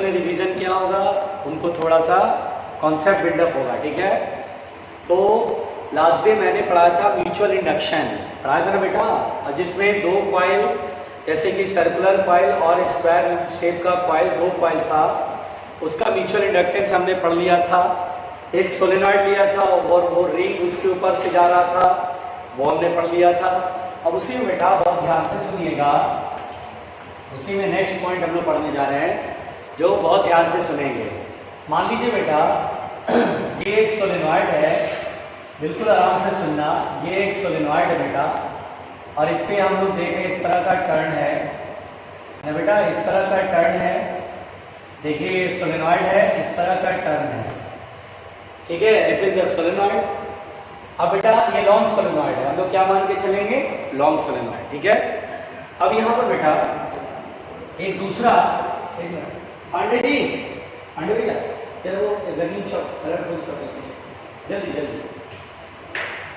बच्चों ने रिवीजन किया होगा उनको थोड़ा सा कॉन्सेप्ट बिल्डअप होगा, ठीक है। तो लास्ट डे मैंने पढ़ाया था म्यूचुअल इंडक्शन, पढ़ाया था ना बेटा, और जिसमें दो कॉइल जैसे कि सर्कुलर कॉइल और स्क्वायर शेप का कॉइल, दो कॉइल था, उसका म्यूचुअल इंडक्टेंस हमने पढ़ लिया था। एक सोलेनॉइड लिया था और वो रिंग उसके ऊपर से जा रहा था, वो हमने पढ़ लिया था। अब उसी में बेटा बहुत ध्यान से सुनिएगा, उसी में नेक्स्ट पॉइंट हम लोग पढ़ने जा रहे हैं जो बहुत ध्यान से सुनेंगे। मान लीजिए बेटा ये एक सोलेनॉइड है, बिल्कुल आराम से सुनना, ये एक सोलेनॉइड है बेटा, और इस पे हम लोग देखें इस तरह का टर्न है ना बेटा, इस तरह का टर्न है, देखिए ये सोलेनॉइड है, इस तरह का टर्न है, ठीक है, दिस इज द सोलेनॉइड। अब बेटा ये लॉन्ग सोलेनॉइड है, हम लोग क्या मान के चलेंगे, लॉन्ग सोलेनॉइड, ठीक है। अब यहाँ पर बेटा एक दूसरा, पांडे जी, पांडे भैया चलो गर्मी चौक, कलरफुल चौक, जल्दी जल्दी।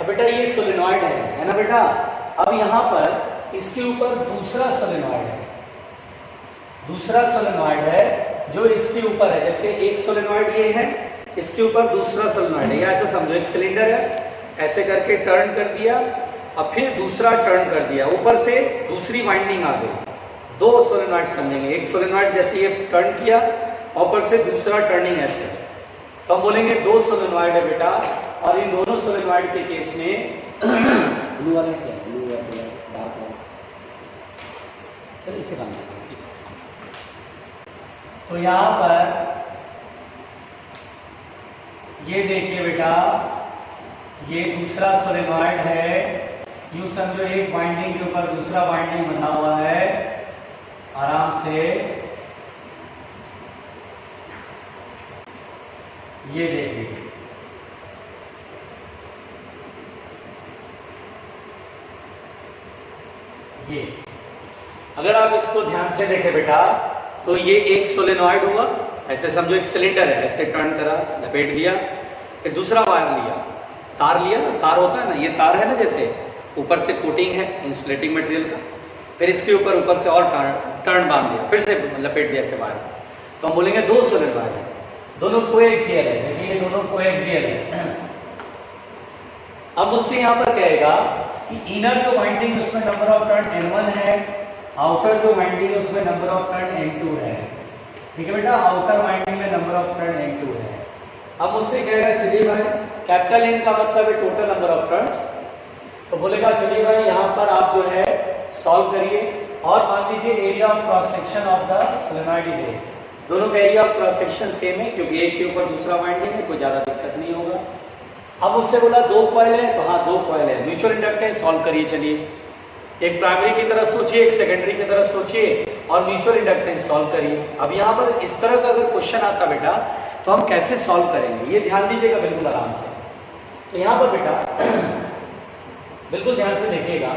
अब बेटा ये सोलेनॉइड है ना बेटा। अब यहाँ पर इसके ऊपर दूसरा सोलेनॉइड है, दूसरा सोलेनॉइड है जो इसके ऊपर है, जैसे एक सोलेनॉइड ये है, इसके ऊपर दूसरा सोलेनॉइड है, या ऐसा समझो एक सिलेंडर है, ऐसे करके टर्न कर दिया, अब फिर दूसरा टर्न कर दिया, ऊपर से दूसरी वाइंडिंग आ गई, दो सोलेनॉइड समझेंगे, एक सोलेनॉइड जैसे ये टर्न किया, ऊपर से दूसरा टर्निंग ऐसे, तो हम बोलेंगे दो सोलेनॉइड है बेटा। और इन दोनों सोलेनॉइड के केस में ब्लू वाला क्या, ब्लू या डार्क वाला, चलिए इसे काम करते हैं, ठीक है। तो यहाँ पर ये देखिए बेटा, ये दूसरा सोलेनॉइड है, यूं समझो एक वाइंडिंग के ऊपर दूसरा वाइंडिंग बना हुआ है, आराम से ये देखिए, ये अगर आप इसको ध्यान से देखें बेटा, तो ये एक सोलेनॉइड हुआ, ऐसे समझो एक सिलेंडर है, ऐसे टर्न करा, लपेट दिया, फिर दूसरा वायर लिया, तार लिया ना, तार होता है ना, ये तार है ना, जैसे ऊपर से कोटिंग है इंसुलेटिंग मटेरियल का, फिर इसके ऊपर से और टर्न बांध दिया, फिर से लपेट दिया ऐसे वायर, तो हम बोलेंगे दो सोलेनॉइड है, दोनों कोएक्सियल है, देखिए ये दोनों कोएक्सियल है। अब मुझसे यहाँ पर कहेगा कि इनर जो वाइंडिंग उसमें नंबर ऑफ टर्न N1 है, आउटर जो वाइंडिंग है उसमें नंबर ऑफ टर्न N2 है, ठीक है बेटा, आउटर वाइंडिंग में नंबर ऑफ टर्न N2 है। अब मुझसे कहेगा चलिए भाई कैपिटल N का मतलब है टोटल नंबर ऑफ टर्न्स, तो बोलेगा चलिए भाई यहाँ पर आप जो है सॉल्व करिए, और मान लीजिए area of cross section of the solenoid is a, दोनों का area of cross section same है क्योंकि एक के ऊपर दूसरा वाइंडिंग है, कोई ज्यादा दिक्कत नहीं होगा। अब उससे बोला दो कॉइल है, तो हाँ दो कॉइल है, म्यूचुअल इंडक्टेंस सॉल्व करिए, चलिए एक प्राइमरी की तरह सोचिए, एक सेकेंडरी की तरह सोचिए, और म्यूचुअल इंडक्टेंस सॉल्व करिए। अब यहाँ पर इस तरह का अगर क्वेश्चन आता बेटा, तो हम कैसे सॉल्व करेंगे, ये ध्यान दीजिएगा बिल्कुल आराम से। तो यहाँ पर बेटा बिल्कुल ध्यान से देखिएगा,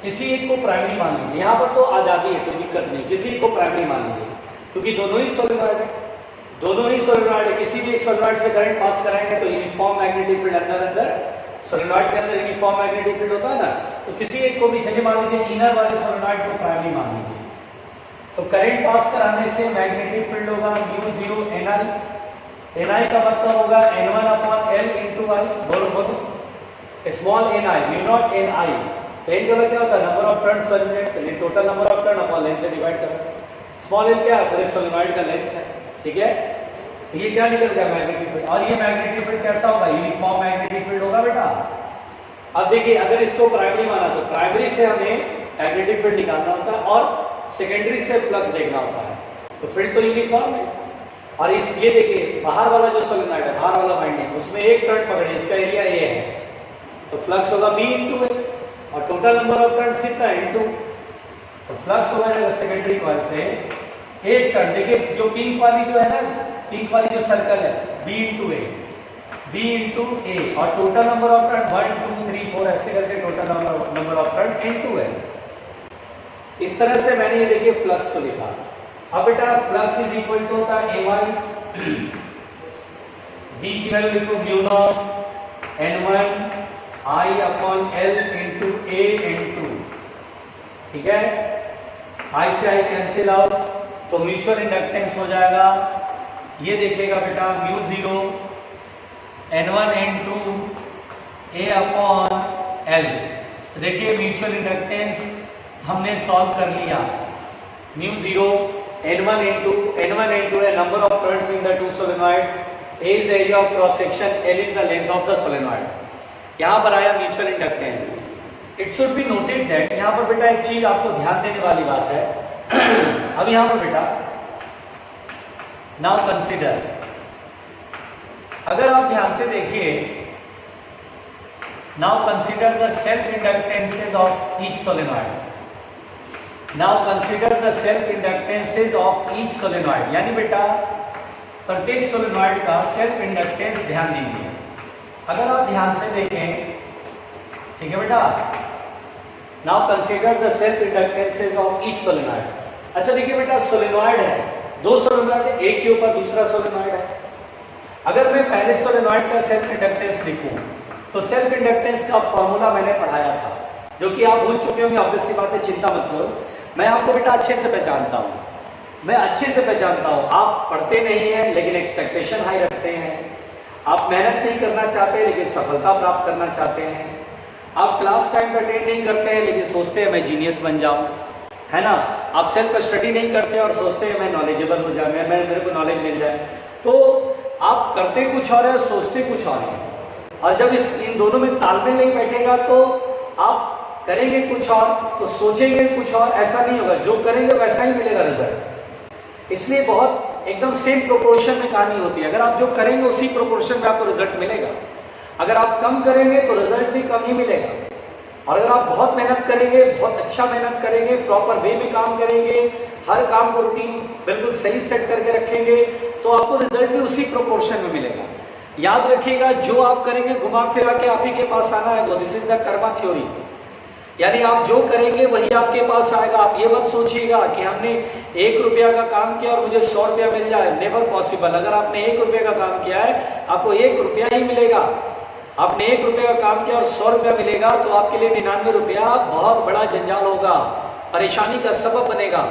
किसी एक को प्राइमरी मान लीजिए, यहाँ पर तो आजादी है, कोई दिक्कत नहीं, किसी एक को प्राइमरी मान लीजिए, क्योंकि दोनों ही सोलेनॉइड है, दोनों ही सोलेनॉइड है, किसी भी एक सोलेनॉइड से करंट पास कराएंगे तो यूनिफॉर्म मैग्नेटिक फील्ड अंदर सोलेनॉइड के अंदर यूनिफॉर्म मैग्नेटिक फील्ड होता है ना, तो किसी एक को भी, चलिए मान लीजिए इनर वाले सोलेनॉइड को प्राइमरी मान लीजिए, तो करंट पास कराने से मैग्नेटिक फील्ड होगा μ0 Ni, Ni का मतलब होगा N1/L × I, बोलो स्मॉल Ni, μ0 Ni, तो N का क्या होता है number of turns per minute, तो total number of turn upon length से डिवाइड करो, स्मॉल l क्या है, पूरे सोलेनॉइड का लेंथ है, ठीक है। तो ये क्या निकल गया मैग्नेटिक फील्ड, और ये मैग्नेटिक फील्ड कैसा होगा, यूनिफॉर्म मैग्नेटिक फील्ड होगा बेटा। अब देखिए अगर इसको प्राइमरी माना तो प्राइमरी से हमें मैग्नेटिक फील्ड निकालना होता है और सेकेंडरी से फ्लक्स देखना होता है, तो फील्ड तो यूनिफॉर्म है। और इस ये देखिए बाहर वाला जो सोलेनॉइड है, बाहर वाला वाइंडिंग, उसमें एक टर्न पकड़े, इसका एरिया A है, तो फ्लक्स होगा B × A, और टोटल नंबर ऑफ टर्न्स कितना है N2, तो फ्लक्स हो जाएगा सेकेंडरी कॉइल से एक टर्न, देखिए जो पिंक वाली जो है ना, पिंक वाली जो सर्कल है B × A, और टोटल नंबर ऑफ टर्न 1 2 3 4 ऐसे करके total number of turn N2 है। इस तरह से मैंने ये देखिए फ्लक्स को लिखा। अब बेटा फ्लक्स इज इक्वल टू होता है AY, B की वैल्यू लिखो μ0 N1 I/L × A N2, ठीक है, I से I कैंसिल आउट, तो म्यूचुअल इंडक्टेंस हो जाएगा, ये देखिएगा बेटा mu 0 N1 N2 A upon L। देखिए म्यूचुअल इंडक्टेंस हमने सॉल्व कर लिया। म्यू 0 N1 N2 है number of turns in the two solenoids, A is the area of cross section, L is the length of the solenoid। यहाँ पर आया mutual inductance. It should be noted that, यहाँ पर बेटा एक चीज आपको ध्यान देने वाली बात है। अब यहाँ पर बेटा नाउ कंसीडर, अगर आप ध्यान से देखिए, now consider the self inductances of each solenoid. Now consider the self inductances of each solenoid, यानी बेटा प्रत्येक सोलेनॉइड का सेल्फ इंडक्टेंस ध्यान दीजिए। अगर आप ध्यान से देखें, ठीक है बेटा, now consider the self inductances of each solenoid. अच्छा देखिए बेटा, सोलेनॉइड है, दो सोलेनॉइड है, एक के ऊपर दूसरा सोलेनॉइड है। अगर मैं पहले सोलेनॉइड का सेल्फ इंडक्टेंस लिखूं तो सेल्फ इंडक्टेंस का फॉर्मूला मैंने पढ़ाया था, जो कि आप भूल चुके होंगे, ऑब्वियस सी बात है, चिंता मत करो, मैं आपको बेटा अच्छे से पहचानता हूँ, मैं अच्छे से पहचानता हूँ। आप पढ़ते नहीं हैं लेकिन एक्सपेक्टेशन हाई रखते हैं, आप मेहनत नहीं करना चाहते लेकिन सफलता प्राप्त करना चाहते हैं, आप क्लास टाइम पर अटेंड नहीं करते हैं लेकिन सोचते हैं मैं जीनियस बन जाऊं, है ना, आप सेल्फ स्टडी नहीं करते और सोचते हैं मैं नॉलेजेबल हो जाए, मैं मेरे को नॉलेज मिल जाए। तो आप करते कुछ और है, सोचते कुछ और है, और जब इन दोनों में तालमेल नहीं बैठेगा तो आप करेंगे कुछ और तो सोचेंगे कुछ और, ऐसा नहीं होगा, जो करेंगे वैसा ही मिलेगा रिजल्ट। इसलिए बहुत एकदम सेम प्रोपोर्शन में कहानी होती है, अगर आप जो करेंगे उसी प्रोपोर्शन में आपको रिजल्ट मिलेगा, अगर आप कम करेंगे तो रिजल्ट भी कम ही मिलेगा, और अगर आप बहुत मेहनत करेंगे, बहुत अच्छा मेहनत करेंगे, प्रॉपर वे में काम करेंगे, हर काम को रूटीन बिल्कुल सही सेट करके रखेंगे, तो आपको रिजल्ट भी उसी प्रोपोर्शन में मिलेगा। याद रखिएगा, जो आप करेंगे घुमा फिरा के आप ही के पास आना है, this is the Karma theory, यानी आप जो करेंगे वही आपके पास आएगा। आप ये मत सोचिएगा कि हमने 1 रुपया का काम किया और मुझे 100 रुपया मिल जाए, नेवर पॉसिबल। अगर आपने 1 रुपये का काम किया है आपको 1 रुपया ही मिलेगा, आपने 1 रुपये का काम किया और 100 रुपया मिलेगा तो आपके लिए 99 रुपया बहुत बड़ा जंजाल होगा, परेशानी का सबब बनेगा,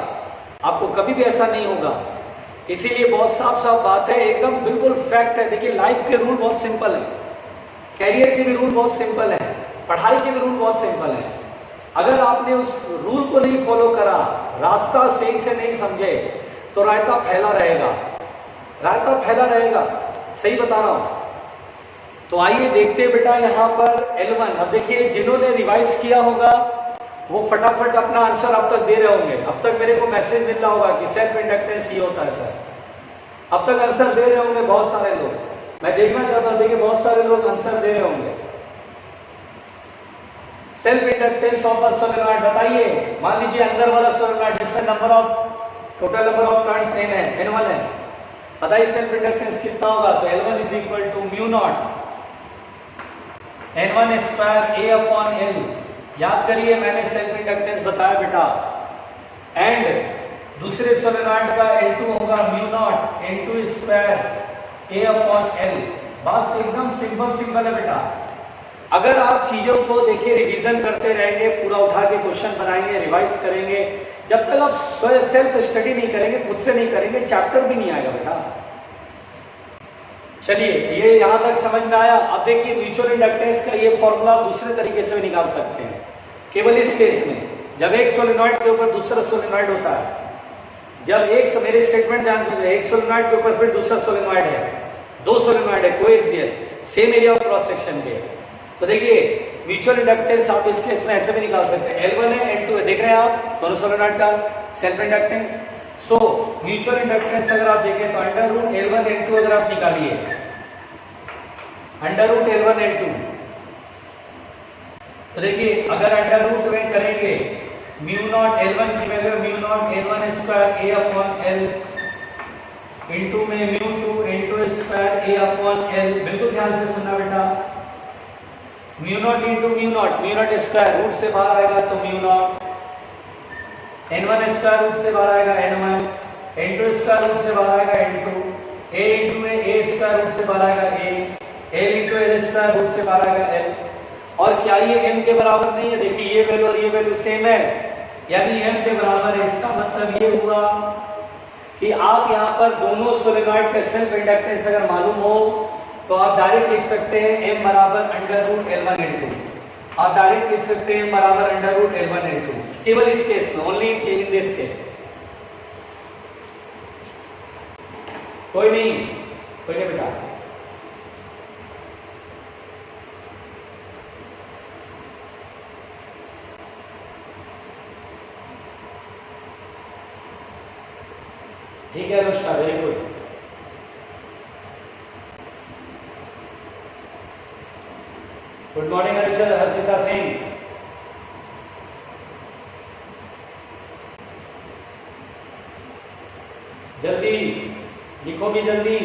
आपको कभी भी ऐसा नहीं होगा। इसीलिए बहुत साफ साफ बात है, एकदम बिल्कुल फैक्ट है। देखिए लाइफ के रूल बहुत सिंपल है, कैरियर के भी रूल बहुत सिंपल है, पढ़ाई के भी रूल बहुत सिंपल है। अगर आपने उस रूल को नहीं फॉलो करा, रास्ता सही से नहीं समझे, तो रायता फैला रहेगा, रायता फैला रहेगा, सही बता रहा हूं। तो आइए देखते हैं बेटा यहाँ पर L1। अब देखिए जिन्होंने रिवाइज किया होगा वो फटाफट अपना आंसर अब तक दे रहे होंगे। अब तक मेरे को मैसेज मिल रहा होगा कि सेल्फ इंडक्टेंस ये होता है सर, अब तक आंसर दे रहे होंगे बहुत सारे लोग। मैं देखना चाहता हूं, देखिए बहुत सारे लोग आंसर दे रहे होंगे। Self inductance of a solenoid बताइए। मान लीजिए अंदर वाला सोलेनॉइड जिसका number of total number of turns n है, N1 है, बताइए सेल्फ इंडक्टेंस कितना होगा? तो L1 is equal to mu not N1 square A upon L। याद करिए मैंने सेल्फ इंडक्टेंस बताया बेटा। एंड दूसरे सोलेनॉइड का L2 होगा mu naught N2 square A upon L। बात एकदम सिंपल है बेटा। अगर आप चीजों को देखिए रिवीजन करते रहेंगे, पूरा उठा के क्वेश्चन बनाएंगे, रिवाइज करेंगे, जब तक आप सेल्फ स्टडी नहीं करेंगे, खुद से नहीं करेंगे, चैप्टर भी नहीं आएगा बेटा। चलिए ये यहां तक समझ में आया। अब देखिए म्यूचुअल इंडक्टेंस का ये फॉर्मूला दूसरे तरीके से भी निकाल सकते हैं, केवल इस केस में जब एक सोलेनॉइड के ऊपर दूसरा सोलेनॉइड होता है, जब एक, मेरे स्टेटमेंट ध्यान से, एक सोलेनॉइड के ऊपर फिर दूसरा सोलेनॉइड है, दो सोलेनॉइड है coaxial, same area of cross section के, तो देखिए म्यूचुअल इंडक्टेंस आप इस केस में ऐसे भी निकाल सकते हैं। L1 है N2 है, देख रहे हैं आप दोनों सोलेनॉइड का self inductance. So mutual inductance अगर आप देखें तो अंडर रूट L1 N2 अगर आप निकालिए, अंडर रूट L1 N2, तो देखिए अगर अंडर रूट में करेंगे म्यू नॉट L1 की value mu not L1 square A upon L into में mu 2 N2 square A upon L। बिल्कुल ध्यान से सुनना बेटा, mu not into mu not square root से बाहर आएगा तो mu not, N1 square root से बाहर आएगा N1, N2 स्क्वायर रूट से बाहर आएगा N2, A इंटू में A स्क्वायर रूट से बाहर आएगा A, L into L square root से बाहर आएगा L। और क्या ये m के बराबर नहीं है? देखिए ये वैल्यू और ये वैल्यू सेम है, यानी m के बराबर है। इसका मतलब ये हुआ कि आप यहाँ पर दोनों सोलेनॉइड का सेल्फ इंडक्टेंस अगर मालूम हो तो आप डायरेक्ट लिख सकते हैं m बराबर √L1L2। आप डायरेक्ट लिख सकते हैं m बराबर √L1L2, केवल इस केस में, ओनली इन दिस केस। कोई नहीं बेटा। ठीक है Anushka, very good. Good morning Harshita Singh. जल्दी लिखो भी जल्दी।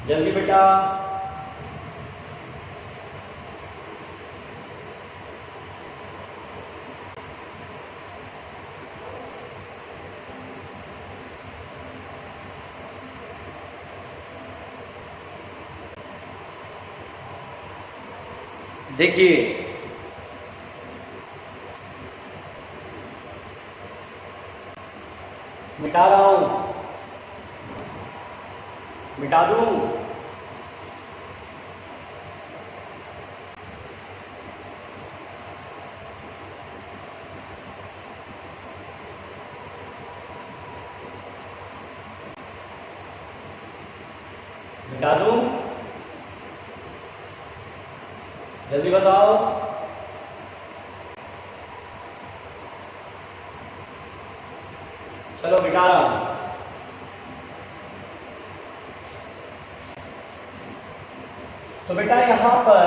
जल्दी बेटा। देखिए मिटा रहा हूं, मिटा दूं। मिटा दूं, जल्दी बताओ। चलो मिटा रहा हूं। तो बेटा यहां पर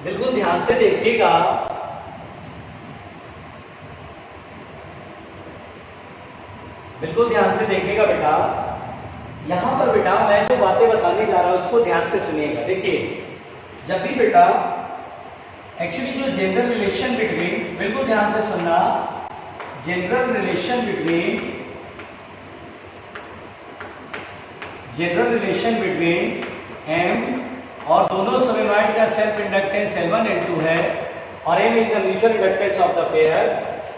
बिल्कुल ध्यान से देखिएगा, बिल्कुल ध्यान से देखिएगा बेटा। यहां पर बेटा मैं जो बातें बताने जा रहा हूं उसको ध्यान से सुनिएगा। देखिए जब भी बेटा एक्चुअली जो जनरल रिलेशन बिटवीन, बिल्कुल ध्यान से सुनना, जनरल रिलेशन बिटवीन m और दोनों सोलेनॉइड का सेल्फ इंडक्टेंस L1 L2 है और m is the mutual inductance of the pair.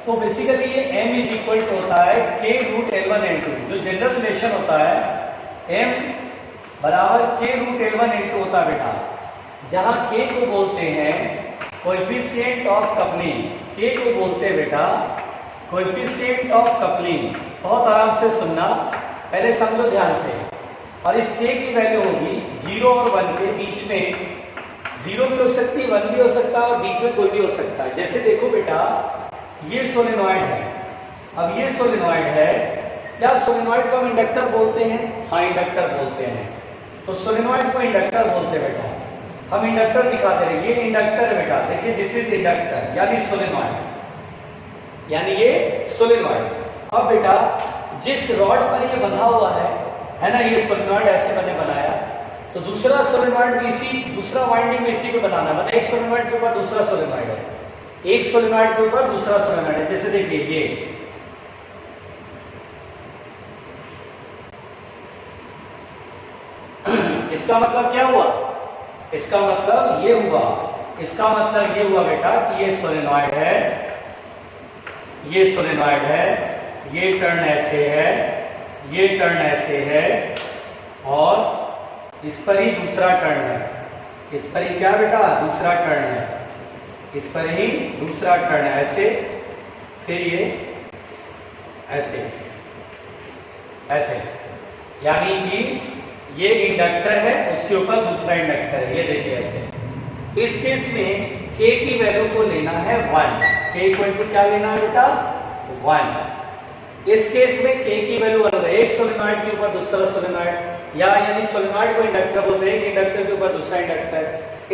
तो बेसिकली ये m इज इक्वल टू होता है k√L1L2। जो जनरल रिलेशन होता है m बराबर k√L1L2 होता है बेटा, जहां k को बोलते हैं कोएफिशिएंट ऑफ कपलिंग। k को बोलते हैं बेटा कोएफिशिएंट ऑफ कपलिंग। बहुत आराम से सुनना, पहले समझो ध्यान से। और इस k की वैल्यू होगी 0 और 1 के बीच में। 0 भी हो सकती है, 1 भी हो सकता है और बीच में कोई भी हो सकता है। जैसे देखो बेटा ये सोलेनॉइड है, अब ये सोलेनॉइड है, क्या सोलेनॉइड को हम इंडक्टर बोलते हैं? हाँ इंडक्टर बोलते हैं। तो सोलेनॉइड को इंडक्टर बोलते हैं बेटा, हम इंडक्टर दिखाते रहे। ये इंडक्टर है बेटा, देखिए दिस इज इंडक्टर यानी सोलेनॉइड, यानी ये सोलेनॉइड। अब बेटा जिस रॉड पर ये बंधा हुआ है ना, ये सोलेनॉइड ऐसे मैंने बनाया, तो दूसरा सोलेनॉइड भी इसी, दूसरा वाइंडिंग में इसी को बनाना, मतलब एक सोलेनॉइड के ऊपर दूसरा सोलेनॉइड है, एक सोलेनॉइड के ऊपर दूसरा सोलेनॉइड है। जैसे देखिए ये इसका मतलब क्या हुआ? इसका मतलब ये हुआ, इसका मतलब ये हुआ बेटा कि ये सोलेनॉइड है, ये सोलेनॉइड है, ये टर्न ऐसे है, ये टर्न ऐसे है और इस पर ही दूसरा टर्न है। इस पर ही क्या बेटा? दूसरा टर्न है, इस पर ही दूसरा टर्न है, ऐसे, फिर ये ऐसे, ऐसे, यानी कि ये इंडक्टर है, उसके ऊपर दूसरा इंडक्टर है, ये देखिए ऐसे। तो इस केस में k की वैल्यू को लेना है 1, k इक्वल टू क्या लेना है बेटा? 1। इस केस में k की वैल्यू 1 है, एक सोलेनॉइड के ऊपर दूसरा सोलेनॉइड, यानी सोलेनॉइड को इंडक्टर बोलते हैं, एक इंडक्टर के ऊपर दूसरा इंडक्टर।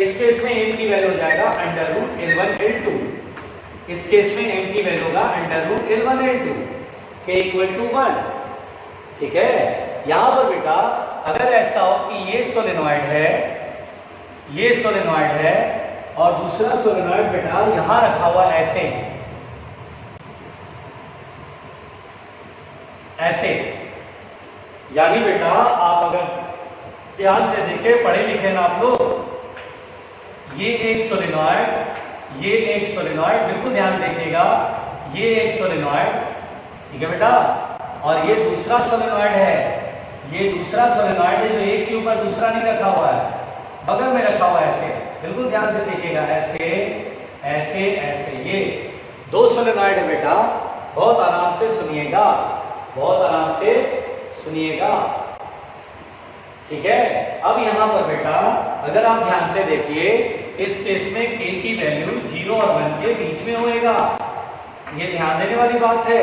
इस केस में m की वैल्यू हो जाएगा √L1 L2। इस केस में m की वैल्यू होगा √L1L2 k इक्वल टू 1। ठीक है, यहां पर बेटा अगर ऐसा हो कि ये सोलेनॉइड है और दूसरा सोलेनॉइड बेटा यहां रखा हुआ ऐसे, यानी बेटा आप अगर ध्यान से देखें, पढ़े लिखे ना आप लोग, ये एक सोलेनॉइड, बिल्कुल ध्यान देखिएगा, ये एक सोलेनॉइड, ठीक है बेटा, और ये दूसरा सोलेनॉइड है, जो एक के ऊपर दूसरा नहीं रखा हुआ है, बगल में रखा हुआ है ऐसे, बिल्कुल ध्यान से देखिएगा, ऐसे, ये दो सोलेनॉइड है बेटा, बहुत आराम से सुनिएगा, ठीक है। अब यहां पर बेटा अगर आप ध्यान से देखिए, इस केस में k की वैल्यू 0 और 1 के बीच में होएगा, ये ध्यान देने वाली बात है,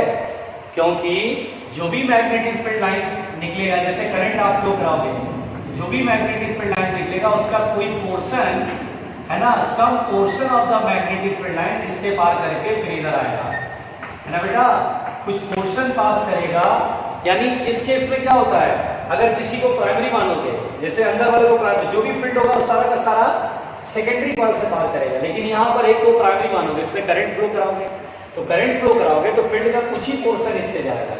क्योंकि जो भी मैग्नेटिक फील्ड लाइंस निकलेगा, जैसे करंट आप फ्लो कराओगे, जो भी मैग्नेटिक फील्ड लाइन निकलेगा उसका कोई पोर्शन है ना, some portion of the magnetic field line इससे पार करके फिर इधर आएगा, है ना बेटा, कुछ पोर्शन पास करेगा। यानी इस केस में क्या होता है, अगर किसी को प्राइमरी मानोगे, जैसे अंदर वाले को प्राइमरी, जो भी फील्ड होगा सारा का सारा सेकेंडरी कॉइल से पार करेगा, लेकिन यहाँ पर एक को प्राइमरी मानोगे, इसमें करंट फ्लो कराओगे, तो फील्ड का कुछ ही पोर्शन इससे जाएगा,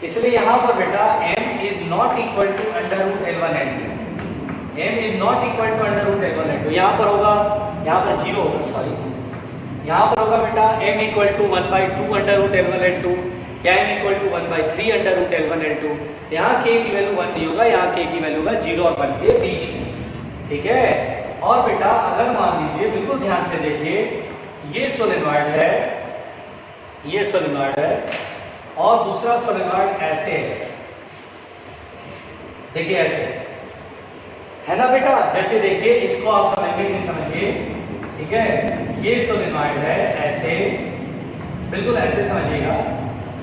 इसलिए यहाँ पर बेटा m is not equal to √L1L2, यहाँ पर होगा, यहाँ पर 0 होगा, सॉरी, यहाँ पर होगा बेटा m इक्वल टू 1/2 √L1L2 या m इक्वल टू 1/3 √L1L2, यहाँ k की वैल्यू 1 नहीं होगा, यहाँ k की वैल्यू होगा 0 और 1 के बीच में, ठीक है। और बेटा अगर मान लीजिए, बिल्कुल ध्यान से देखिए, ये सोलेनॉइड है और दूसरा सोलेनॉइड ऐसे है, देखिए ऐसे है ना बेटा, जैसे देखिए, इसको आप समझिए नहीं समझिए, ठीक है, ये सोलेनॉइड है ऐसे, बिल्कुल ऐसे समझिएगा,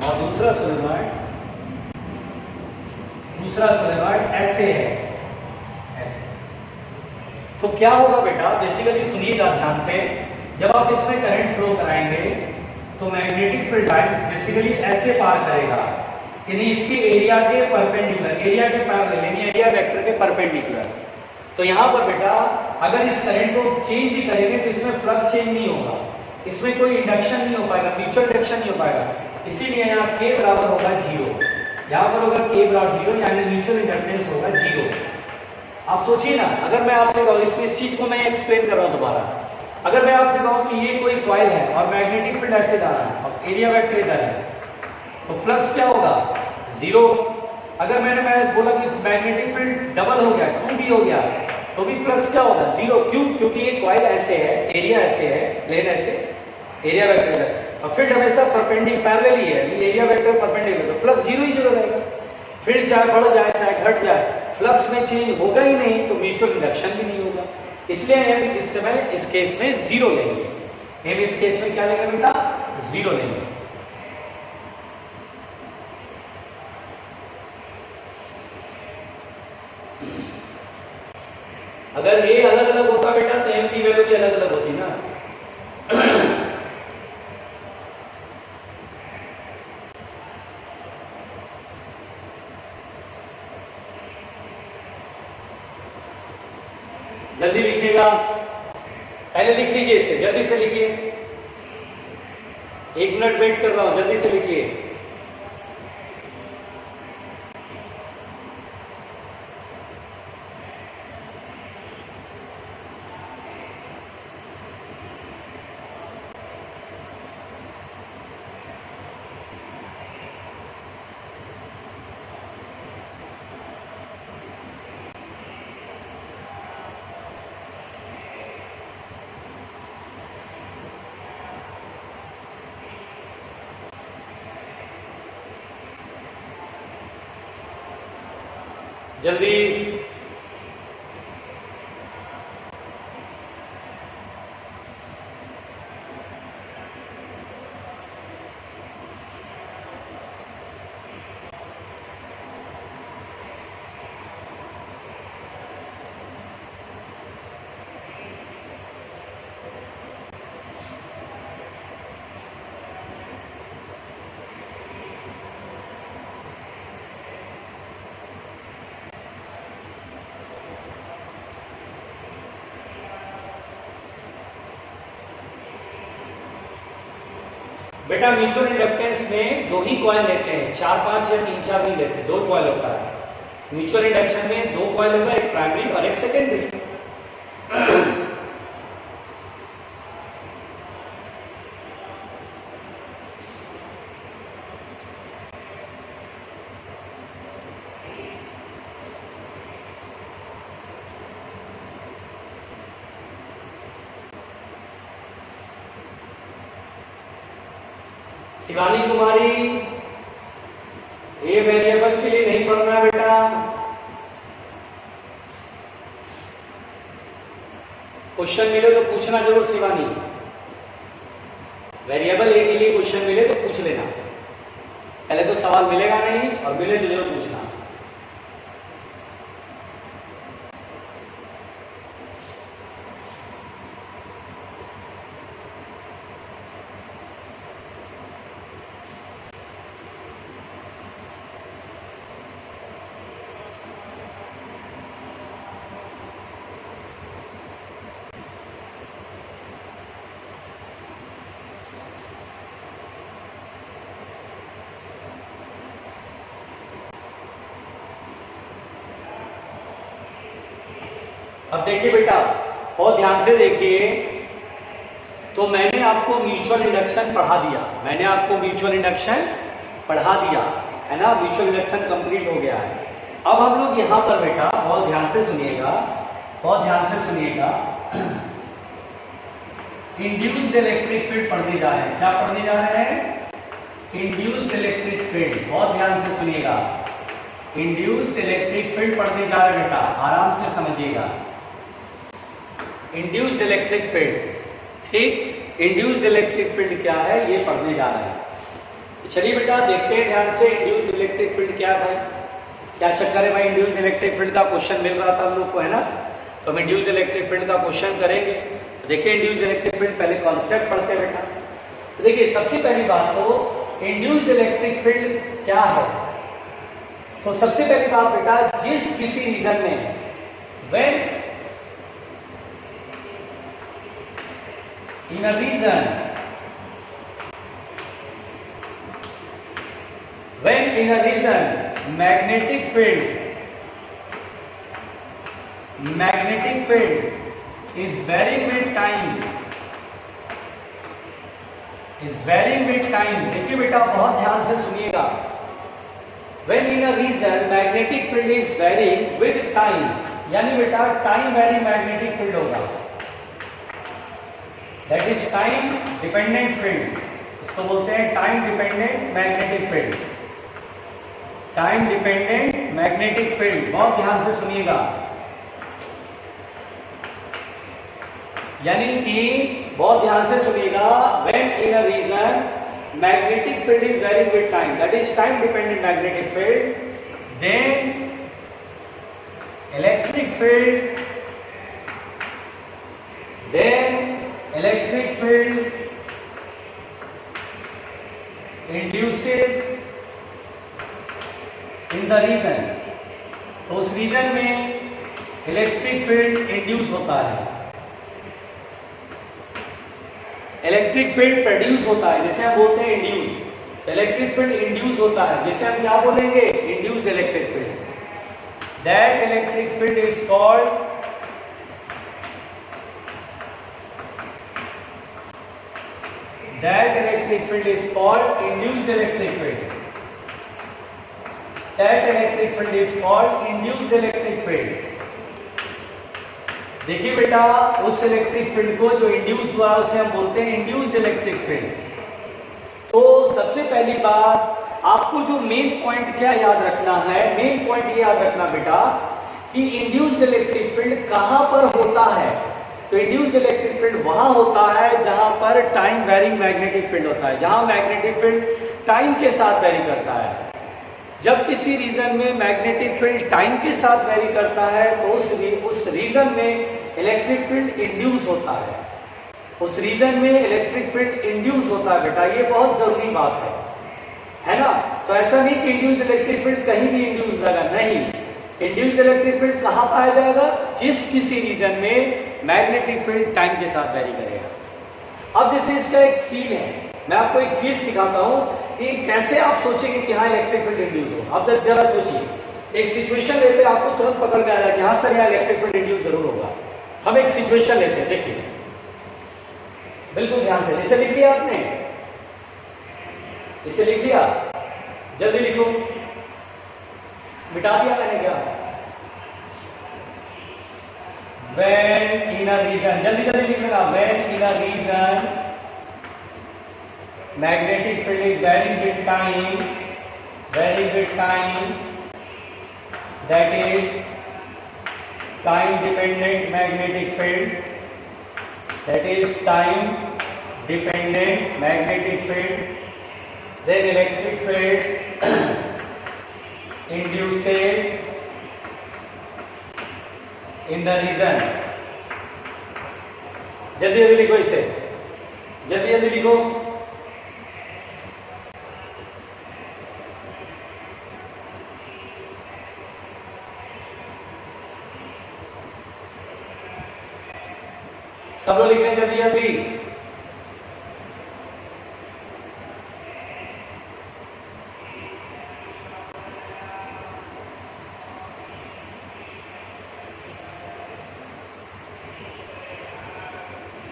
और दूसरा सोलेनॉइड ऐसे है, ऐसे। तो क्या होगा बेटा, बेसिकली सुनिएगा ध्यान से, जब आप इसमें करंट फ्लो कराएंगे तो मैग्नेटिक फील्ड लाइंस बेसिकली ऐसे पार करेगा, यानी इसके एरिया के परपेंडिकुलर, एरिया के पैरेलल, यानी एरिया वेक्टर के परपेंडिकुलर। तो यहाँ पर बेटा अगर इस करंट को चेंज भी करेंगे तो इसमें फ्लक्स चेंज नहीं होगा, इसमें कोई इंडक्शन नहीं हो पाएगा, म्यूचुअल इंडक्शन नहीं हो पाएगा, इसीलिए यहाँ k बराबर होगा 0, यहाँ पर होगा k बराबर 0, यानी म्यूचुअल इंडक्टेंस होगा 0। आप सोचिए ना, अगर मैं आपसे कहूँ, इस चीज को मैं एक्सप्लेन कर रहा हूँ दोबारा, अगर मैं आपसे कहूँ कि ये कोई कॉइल है और मैग्नेटिक फील्ड ऐसे जा रहा है और एरिया वेक्टर इधर है, तो फ्लक्स क्या होगा, 0। अगर मैं बोला कि मैग्नेटिक फील्ड डबल हो गया, 2b हो गया, तो भी फ्लक्स क्या होगा, 0। क्यों, क्योंकि ये कॉइल ऐसे है, एरिया ऐसे है, प्लेन ऐसे, एरिया वेक्टर, और फील्ड हमेशा परपेंडिकुलर पैरेलल ही है, एरिया वेक्टर परपेंडिकुलर, तो फ्लक्स 0 ही 0 रहेगा। फील्ड चाहे बढ़ जाए चाहे घट जाए, फ्लक्स में चेंज होगा ही नहीं, तो म्यूचुअल इंडक्शन भी नहीं होगा, इसलिए हम इस समय इस केस में 0 लेंगे, हम इस केस में क्या लेंगे बेटा, 0 लेंगे। अगर ये अलग अलग होता बेटा तो m की वैल्यू भी अलग अलग होती ना, जल्दी लिखिएगा, पहले लिख लीजिए, इसे जल्दी से लिखिए, 1 मिनट वेट कर रहा हूं, जल्दी से लिखिए। जल्दी, बेटा म्यूचुअल इंडक्टेंस में दो ही कॉइल लेते हैं, 4-5 या 3-4 नहीं लेते, दो कॉइल होता है म्यूचुअल इंडक्शन में। दो कॉइल होगा, एक प्राइमरी और एक secondary. Shivani Kumari, a variable के लिए नहीं पढ़ना है बेटा। क्वेश्चन मिले तो पूछना जरूर शिवानी। वेरिएबल ए के लिए क्वेश्चन मिले तो पूछ लेना, पहले तो सवाल मिलेगा नहीं, और मिले तो जरूर पूछना। अब देखिए बेटा, बहुत ध्यान से देखिए। तो मैंने आपको म्यूचुअल इंडक्शन पढ़ा दिया, मैंने आपको म्यूचुअल इंडक्शन पढ़ा दिया है ना, म्यूचुअल इंडक्शन कंप्लीट हो गया है। अब हम लोग यहाँ पर बेटा बहुत ध्यान से सुनिएगा, बहुत ध्यान से सुनिएगा। इंड्यूस्ड इलेक्ट्रिक फील्ड पढ़ने जा रहे हैं। क्या पढ़ने जा रहे हैं? Induced electric field. बहुत ध्यान से सुनिएगा, इंड्यूस्ड इलेक्ट्रिक फील्ड पढ़ने जा रहे हैं बेटा, आराम से समझिएगा। इंड्यूस्ड इलेक्ट्रिक फील्ड, ठीक, इंड्यूस्ड इलेक्ट्रिक फील्ड क्या है ये पढ़ने जा रहे हैं। तो चलिए बेटा देखते हैं ध्यान से इंड्यूस्ड इलेक्ट्रिक फील्ड क्या है भाई, क्या चक्कर है भाई। इंड्यूस्ड इलेक्ट्रिक फील्ड का क्वेश्चन मिल रहा था हम लोग को, है ना, तो हम इंड्यूस्ड इलेक्ट्रिक फील्ड का क्वेश्चन करेंगे। तो देखिए इंड्यूस्ड इलेक्ट्रिक फील्ड, पहले कॉन्सेप्ट पढ़ते हैं बेटा। तो देखिए सबसे पहली बात तो इंड्यूस्ड इलेक्ट्रिक फील्ड क्या है। तो सबसे पहली बात बेटा, जिस किसी रीजन में when in a region, when in a region magnetic field is varying with time, देखिए बेटा बहुत ध्यान से सुनिएगा। when in a region magnetic field is varying with time, यानी बेटा टाइम वेरी मैग्नेटिक फील्ड होगा, that is time dependent field. इसको बोलते हैं time dependent magnetic field, time dependent magnetic field. बहुत ध्यान से सुनिएगा, यानी कि बहुत ध्यान से सुनिएगा, when in a region magnetic field is varying with time, that is time dependent magnetic field, then electric field, electric field induces in the region, तो उस रीजन में इलेक्ट्रिक फील्ड इंड्यूस होता है, इलेक्ट्रिक फील्ड प्रोड्यूस होता है, जिसे हम बोलते हैं इंड्यूस। तो इलेक्ट्रिक फील्ड इंड्यूस होता है, जिसे हम क्या बोलेंगे? Induced electric field. That electric field is called that electric field is called induced electric field, that electric field is called induced electric field। देखिए बेटा उस इलेक्ट्रिक फील्ड को जो इंड्यूस हुआ उसे हम बोलते हैं इंड्यूस्ड इलेक्ट्रिक फील्ड। तो सबसे पहली बात आपको जो मेन पॉइंट क्या याद रखना है, मेन पॉइंट ये याद रखना बेटा कि इंड्यूस्ड इलेक्ट्रिक फील्ड कहां पर होता है। तो इंड्यूस्ड इलेक्ट्रिक फील्ड वहां होता है जहां पर टाइम वेरिंग मैग्नेटिक फील्ड होता है, जहां मैग्नेटिक फील्ड टाइम के साथ वेरी करता है। जब किसी रीजन में मैग्नेटिक फील्ड टाइम के साथ वेरी करता है तो उस रीजन में इलेक्ट्रिक फील्ड इंड्यूस होता है, उस रीजन में इलेक्ट्रिक फील्ड इंड्यूस होता है बेटा, ये बहुत जरूरी बात है ना। तो ऐसा नहीं कि इंड्यूस्ड इलेक्ट्रिक फील्ड कहीं भी इंड्यूस लगा, नहीं, इंड्यूस्ड इलेक्ट्रिक फील्ड कहां पाया जाएगा? जिस किसी रीजन में मैग्नेटिक फील्ड टाइम के साथ वेरी करेगा। अब जैसे इसका एक फील्ड है, मैं आपको एक फील्ड सिखाता हूं कि कैसे आप सोचेंगे कि हाँ इलेक्ट्रिक फील्ड इंड्यूस हो। आप जरा सोचिए, एक सिचुएशन लेते हैं, आपको तुरंत पकड़ में आ जाए कि हाँ सर यहाँ इलेक्ट्रिक फील्ड इंड्यूस जरूर होगा। हम एक सिचुएशन लेते हैं, देखिए बिल्कुल ध्यान से। इसे लिख लिया आपने? इसे लिख लिया? जल्दी लिखो। मिटा दिया मैंने क्या? When in a region, जल्दी जल्दी लिख लेना। When in a region magnetic field is varying with time, that is time dependent magnetic field, that is time dependent magnetic field, then electric field induces in the region। जल्दी जल्दी लिखो इसे, जल्दी जल्दी लिखो। सब लोग लिख रहे हैं जल्दी जल्दी।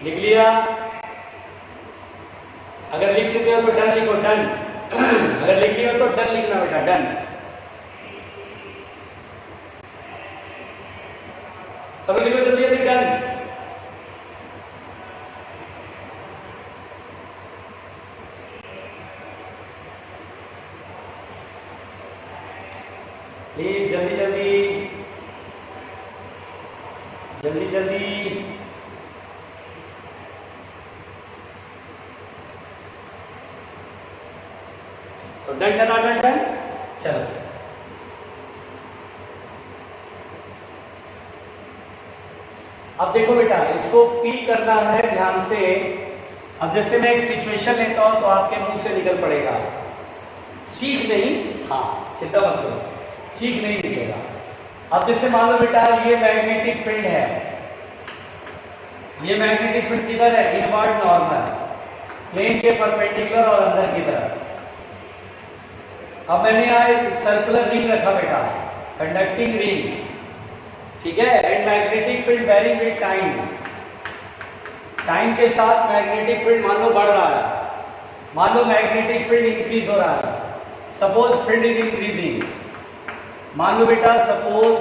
लिख लिया? अगर लिख चुके हो तो डन लिखो, डन। अगर लिख लिया हो तो डन लिखना बेटा, डन। सब लिखो जल्दी जल्दी, डन। प्लीज जल्दी जल्दी जल्दी जल्दी। तो डन डन डन डन। चलो अब देखो बेटा, इसको फील करना है ध्यान से। अब जैसे मैं एक सिचुएशन लेता हूं तो आपके मुंह से निकल पड़ेगा, चीख नहीं, हाँ चिंता मत करो, चीख नहीं निकलेगा। अब जैसे मान लो बेटा ये मैग्नेटिक फील्ड है, ये मैग्नेटिक फील्ड किधर है? इनवर्ड नॉर्मल, प्लेन के परपेंडिकुलर और अंदर की तरफ। अब मैंने यहाँ एक सर्कुलर रिंग रखा बेटा, कंडक्टिंग रिंग, ठीक है। And magnetic field varying with time, time के साथ मैग्नेटिक फील्ड मान लो बढ़ रहा है, मान लो मैग्नेटिक फील्ड इंक्रीज हो रहा है। सपोज फील्ड इज इंक्रीजिंग, मान लो बेटा सपोज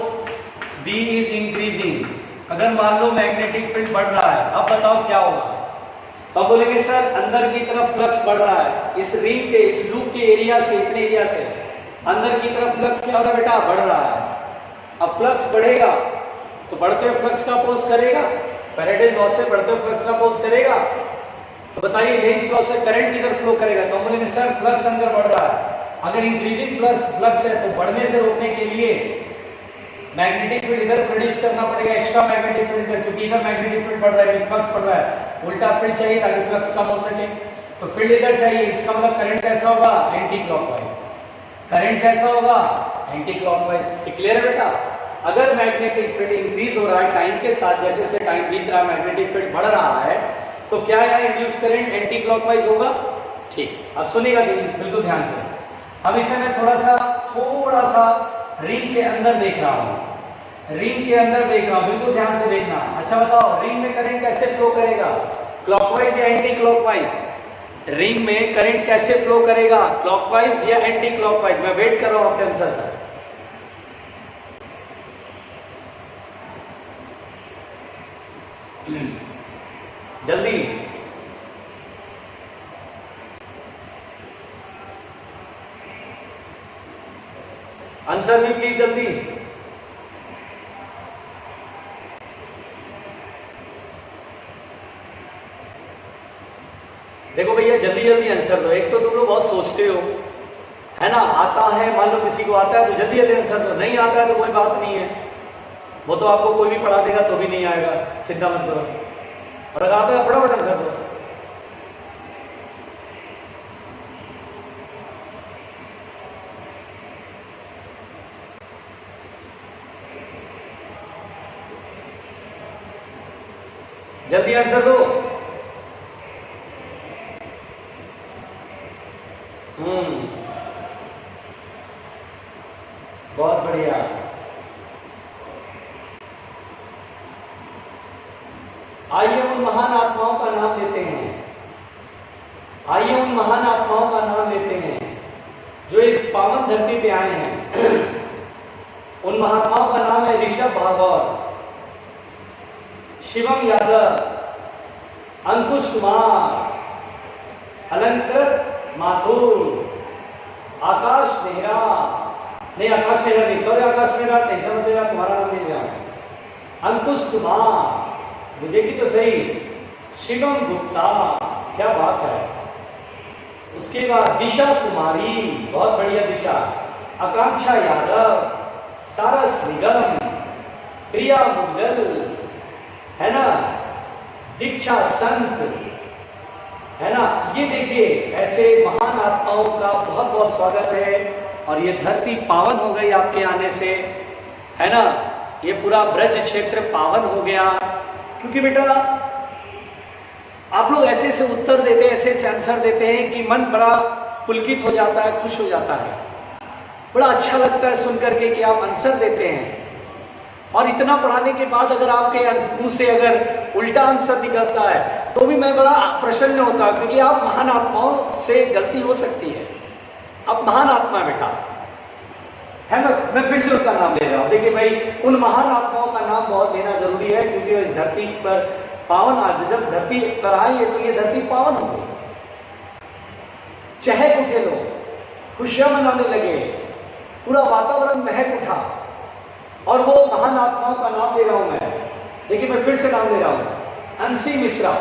बी इज इंक्रीजिंग। अगर मान लो मैग्नेटिक फील्ड बढ़ रहा है, अब बताओ क्या होगा? तो आप बोलेंगे सर अंदर की तरफ फ्लक्स बढ़ रहा है, इस रिंग के, इस लूप के एरिया से, इतने एरिया से अंदर की तरफ फ्लक्स क्या हो रहा है बेटा? बढ़ रहा है। अब फ्लक्स बढ़ेगा तो बढ़ते हुए फ्लक्स का अपोज करेगा, फैराडे लॉ से बढ़ते हुए फ्लक्स का अपोज करेगा। तो बताइए लेंज लॉ से करंट किधर फ्लो करेगा? तो हम बोलेंगे सर फ्लक्स अंदर बढ़ रहा है। अगर इंक्रीजिंग फ्लक्स है तो बढ़ने से रोकने के लिए मैग्नेटिक फील्ड इधर प्रोड्यूस करना पड़ेगा, एक्स्ट्रा मैग्नेटिक फील्ड इधर, क्योंकि इधर मैग्नेटिक फील्ड बढ़ रहा है, फ्लक्स बढ़ रहा है। उल्टा फील्ड चाहिए ताकि फ्लक्स कम हो सके, तो फील्ड इधर चाहिए। इसका मतलब करंट कैसा होगा? Anti clockwise. करंट कैसा होगा? Anti clockwise. क्लियर है बेटा? अगर मैग्नेटिक फील्ड इंक्रीज हो रहा है टाइम के साथ, जैसे जैसे टाइम बीत रहा है मैग्नेटिक फील्ड बढ़ रहा है, तो क्या यहाँ इंड्यूस करंट एंटी क्लॉकवाइज होगा? ठीक, अब सुनिएगा बिल्कुल ध्यान से। अब इसे मैं थोड़ा सा रिंग के अंदर देख रहा हूँ, रिंग के अंदर देख रहा हूँ, बिल्कुल ध्यान से देखना। अच्छा बताओ रिंग में करंट कैसे फ्लो करेगा? क्लॉकवाइज या एंटी क्लॉकवाइज? रिंग में करंट कैसे फ्लो करेगा? क्लॉकवाइज या एंटी क्लॉकवाइज? मैं वेट कर रहा हूं आपके आंसर का। जल्दी आंसर भी प्लीज जल्दी। देखो भैया जल्दी जल्दी आंसर दो। एक तो तुम लोग बहुत सोचते हो, है ना, आता है, मान लो किसी को आता है तो जल्दी जल्दी आंसर दो, नहीं आता है तो कोई बात नहीं है, वो तो आपको कोई भी पढ़ा देगा तो भी नहीं आएगा, चिंता मत करो। और अगर आता है फटाफट आंसर दो। जल्दी आंसर दो। बहुत बढ़िया। आइए उन महान आत्माओं का नाम लेते हैं, आइए उन महान आत्माओं का नाम लेते हैं जो इस पावन धरती पे आए हैं। उन महात्माओं का नाम है ऋषभ भागवत, शिवम यादव, अंकुश कुमार, अलंकृत माथुर, आकाश नेहरा, नहीं आकाश नेहरा नहीं, सॉरी आकाश नेहरा, टेंशन मत लेना, तुम्हारा नाम नहीं ले रहा हूं। अंकुश कुमार, देखी तो सही, शिवम गुप्ता, क्या बात है। उसके बाद दिशा कुमारी, बहुत बढ़िया दिशा, आकांक्षा यादव, सारस निगम, प्रिया मुगल, है ना, दीक्षा संत, है ना। ये देखिए ऐसे महान आत्माओं का बहुत बहुत स्वागत है। और ये धरती पावन हो गई आपके आने से, है ना। ये पूरा ब्रज क्षेत्र पावन हो गया, क्योंकि बेटा आप लोग ऐसे ऐसे उत्तर देते हैं, ऐसे ऐसे आंसर देते हैं कि मन बड़ा पुलकित हो जाता है, खुश हो जाता है, बड़ा अच्छा लगता है सुनकर के कि आप आंसर देते हैं। और इतना पढ़ाने के बाद अगर आपके मुंह से अगर उल्टा आंसर निकलता है तो भी मैं बड़ा प्रसन्न होता हूं, क्योंकि आप महान आत्माओं से गलती हो सकती है। आप महान आत्मा बेटा है ना। मैं फिर से उसका नाम ले रहा हूं। देखिए भाई, उन महान आत्माओं का नाम बहुत लेना जरूरी है, क्योंकि इस धरती पर पावन आज जब धरती पर आई है तो ये धरती पावन हो गई, चहक उठे लोग, खुशियां मनाने लगे, पूरा वातावरण महक उठा। और वो महान आत्माओं का नाम ले रहा हूं मैं। देखिए मैं फिर से नाम ले रहा हूं, अंशी मिश्रा,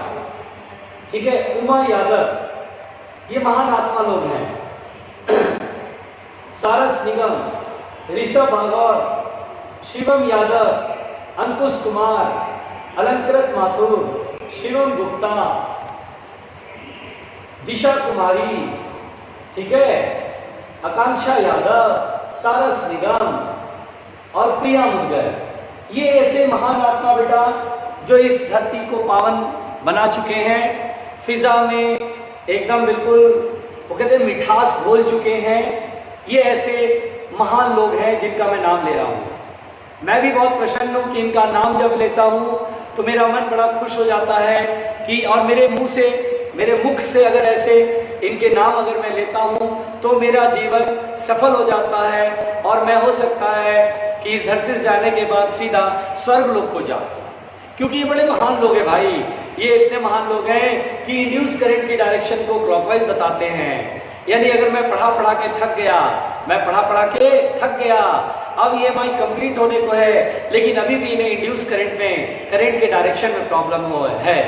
ठीक है, उमा यादव, ये महान आत्मा लोग हैं। सारस निगम, ऋषभ भागवत, शिवम यादव, अंकुश कुमार, अलंकृत माथुर, शिवम गुप्ता, दिशा कुमारी, ठीक है, आकांक्षा यादव, सारस निगम और प्रिया मुगल, ये ऐसे महान आत्मा बेटा जो इस धरती को पावन बना चुके हैं, फिजा में एकदम बिल्कुल वो कहते हैं मिठास घोल चुके हैं। ये ऐसे महान लोग हैं जिनका मैं नाम ले रहा हूं। मैं भी बहुत प्रसन्न हूं कि इनका नाम जब लेता हूं तो मेरा मन बड़ा खुश हो जाता है कि, और मेरे मुंह से, मेरे मुख से अगर ऐसे इनके नाम अगर मैं लेता हूं तो मेरा जीवन सफल हो जाता है, और मैं हो सकता है कि इस धरती से जाने के बाद सीधा स्वर्ग लोक को जाऊं, क्योंकि ये बड़े महान लोग हैं भाई। ये इतने महान लोग हैं कि इंड्यूस करंट की डायरेक्शन को क्लॉकवाइज बताते हैं। यानी अगर मैं पढ़ा के थक गया, मैं पढ़ा के थक गया, अब ये EMI कंप्लीट होने को है, लेकिन अभी भी इन्हें इंड्यूस करंट में, करंट के डायरेक्शन में प्रॉब्लम है,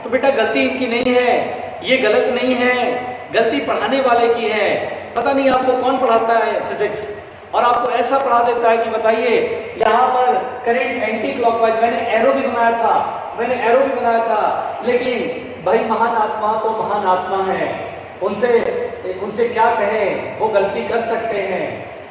तो बेटा गलती इनकी नहीं है, ये गलत नहीं है, गलती पढ़ाने वाले की है। पता नहीं आपको कौन पढ़ाता है फिजिक्स, और आपको ऐसा पढ़ा देता है कि बताइए यहाँ पर करंट एंटी क्लॉकवाइज, मैंने एरो भी बनाया था, लेकिन भाई महान आत्मा तो महान आत्मा है, उनसे क्या कहें, वो गलती कर सकते हैं,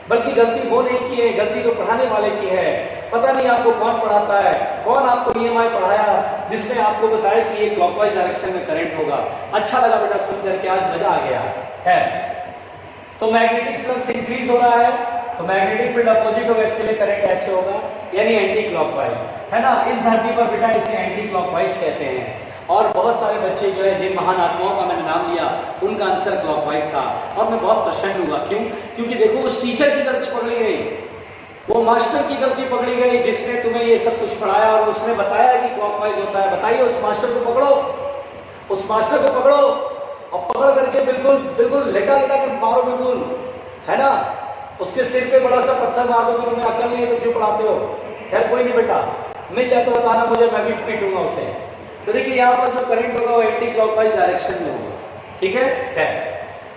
बल्कि गलती वो नहीं की है, गलती तो पढ़ाने वाले की है। पता नहीं आपको कौन पढ़ाता है, कौन आपको EMI पढ़ाया जिसने आपको बताया कि ये क्लॉकवाइज डायरेक्शन में करंट होगा। अच्छा लगा बेटा सुन करके, आज मजा आ गया है। तो मैग्नेटिक फ्लक्स इंक्रीज हो रहा है, तो मैग्नेटिक फील्ड अपोजिट होगा, इसके लिए करंट ऐसे होगा, यानी एंटी क्लॉकवाइज, है ना। इस धरती पर बेटा इसे एंटी क्लॉकवाइज कहते हैं। और बहुत सारे बच्चे जो है जिन महान आत्माओं का मैंने नाम लिया उनका आंसर क्लॉकवाइज था, और मैं बहुत प्रसन्न हुआ। क्यों? क्योंकि देखो उस टीचर की गलती पकड़ी गई, वो मास्टर की गलती पकड़ी गई जिसने तुम्हें ये सब कुछ पढ़ाया और उसने बताया कि क्लॉकवाइज होता है। बताइए उस मास्टर को पकड़ो, उस मास्टर को पकड़ो और पकड़ करके बिल्कुल बिल्कुल लेटा कर मारो, बिल्कुल, है ना। उसके सिर पे बड़ा सा पत्थर मार दो कि तुम्हें अकल नहीं है तो क्यों पढ़ाते हो। खैर कोई नहीं बेटा, मिल जाए तो बताना मुझे, मैं भी पीटूंगा उसे। तो देखिए यहाँ पर जो करंट होगा वो एंटी क्लॉकवाइज डायरेक्शन में होगा, ठीक है। खैर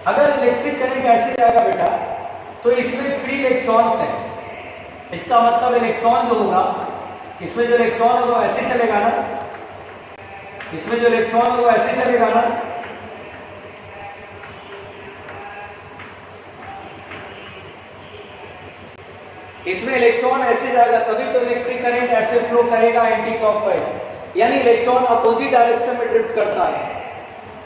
अगर इलेक्ट्रिक करंट ऐसे जाएगा बेटा तो इसमें फ्री इलेक्ट्रॉन्स हैं, इसका मतलब इलेक्ट्रॉन जो होगा, इसमें जो इलेक्ट्रॉन होगा वो ऐसे चलेगा ना, इसमें जो इलेक्ट्रॉन होगा वो ऐसे चलेगा ना। इसमें इलेक्ट्रॉन ऐसे जाएगा, तभी तो इलेक्ट्रिक करंट ऐसे फ्लो करेगा एंटी क्लॉकवाइज, यानी इलेक्ट्रॉन अपोजिट डायरेक्शन में ड्रिफ्ट करता है।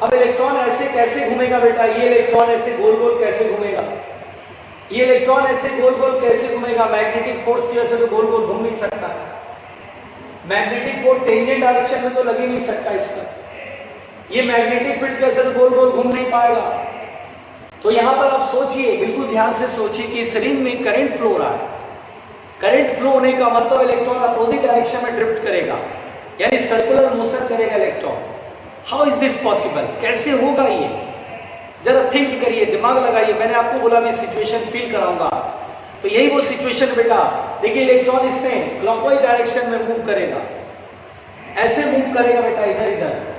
अब इलेक्ट्रॉन ऐसे कैसे घूमेगा बेटा, ये इलेक्ट्रॉन ऐसे गोल गोल कैसे घूमेगा, ये इलेक्ट्रॉन ऐसे गोल गोल कैसे घूमेगा, मैग्नेटिक फोर्स की वजह से तो गोल गोल घूम नहीं सकता, मैग्नेटिक फोर्स टेंजेंट डायरेक्शन में तो लग ही नहीं सकता इस पर, ये मैग्नेटिक फील्ड कैसे तो गोल गोल घूम नहीं पाएगा। तो यहां पर आप सोचिए, बिल्कुल ध्यान से सोचिए कि इस रिंग में करंट फ्लो हो रहा है, करंट फ्लो होने का मतलब इलेक्ट्रॉन अपोजिट डायरेक्शन में ड्रिफ्ट करेगा, यानी सर्कुलर मोशन करेगा electron. How is this possible, कैसे होगा ये, जरा थिंक करिए, दिमाग लगाइए। मैंने आपको बोला मैं सिचुएशन फील कराऊंगा, तो यही वो सिचुएशन बेटा। देखिए इलेक्ट्रॉन इससे क्लॉकवाइज डायरेक्शन में मूव करेगा, ऐसे मूव करेगा बेटा, इधर इधर।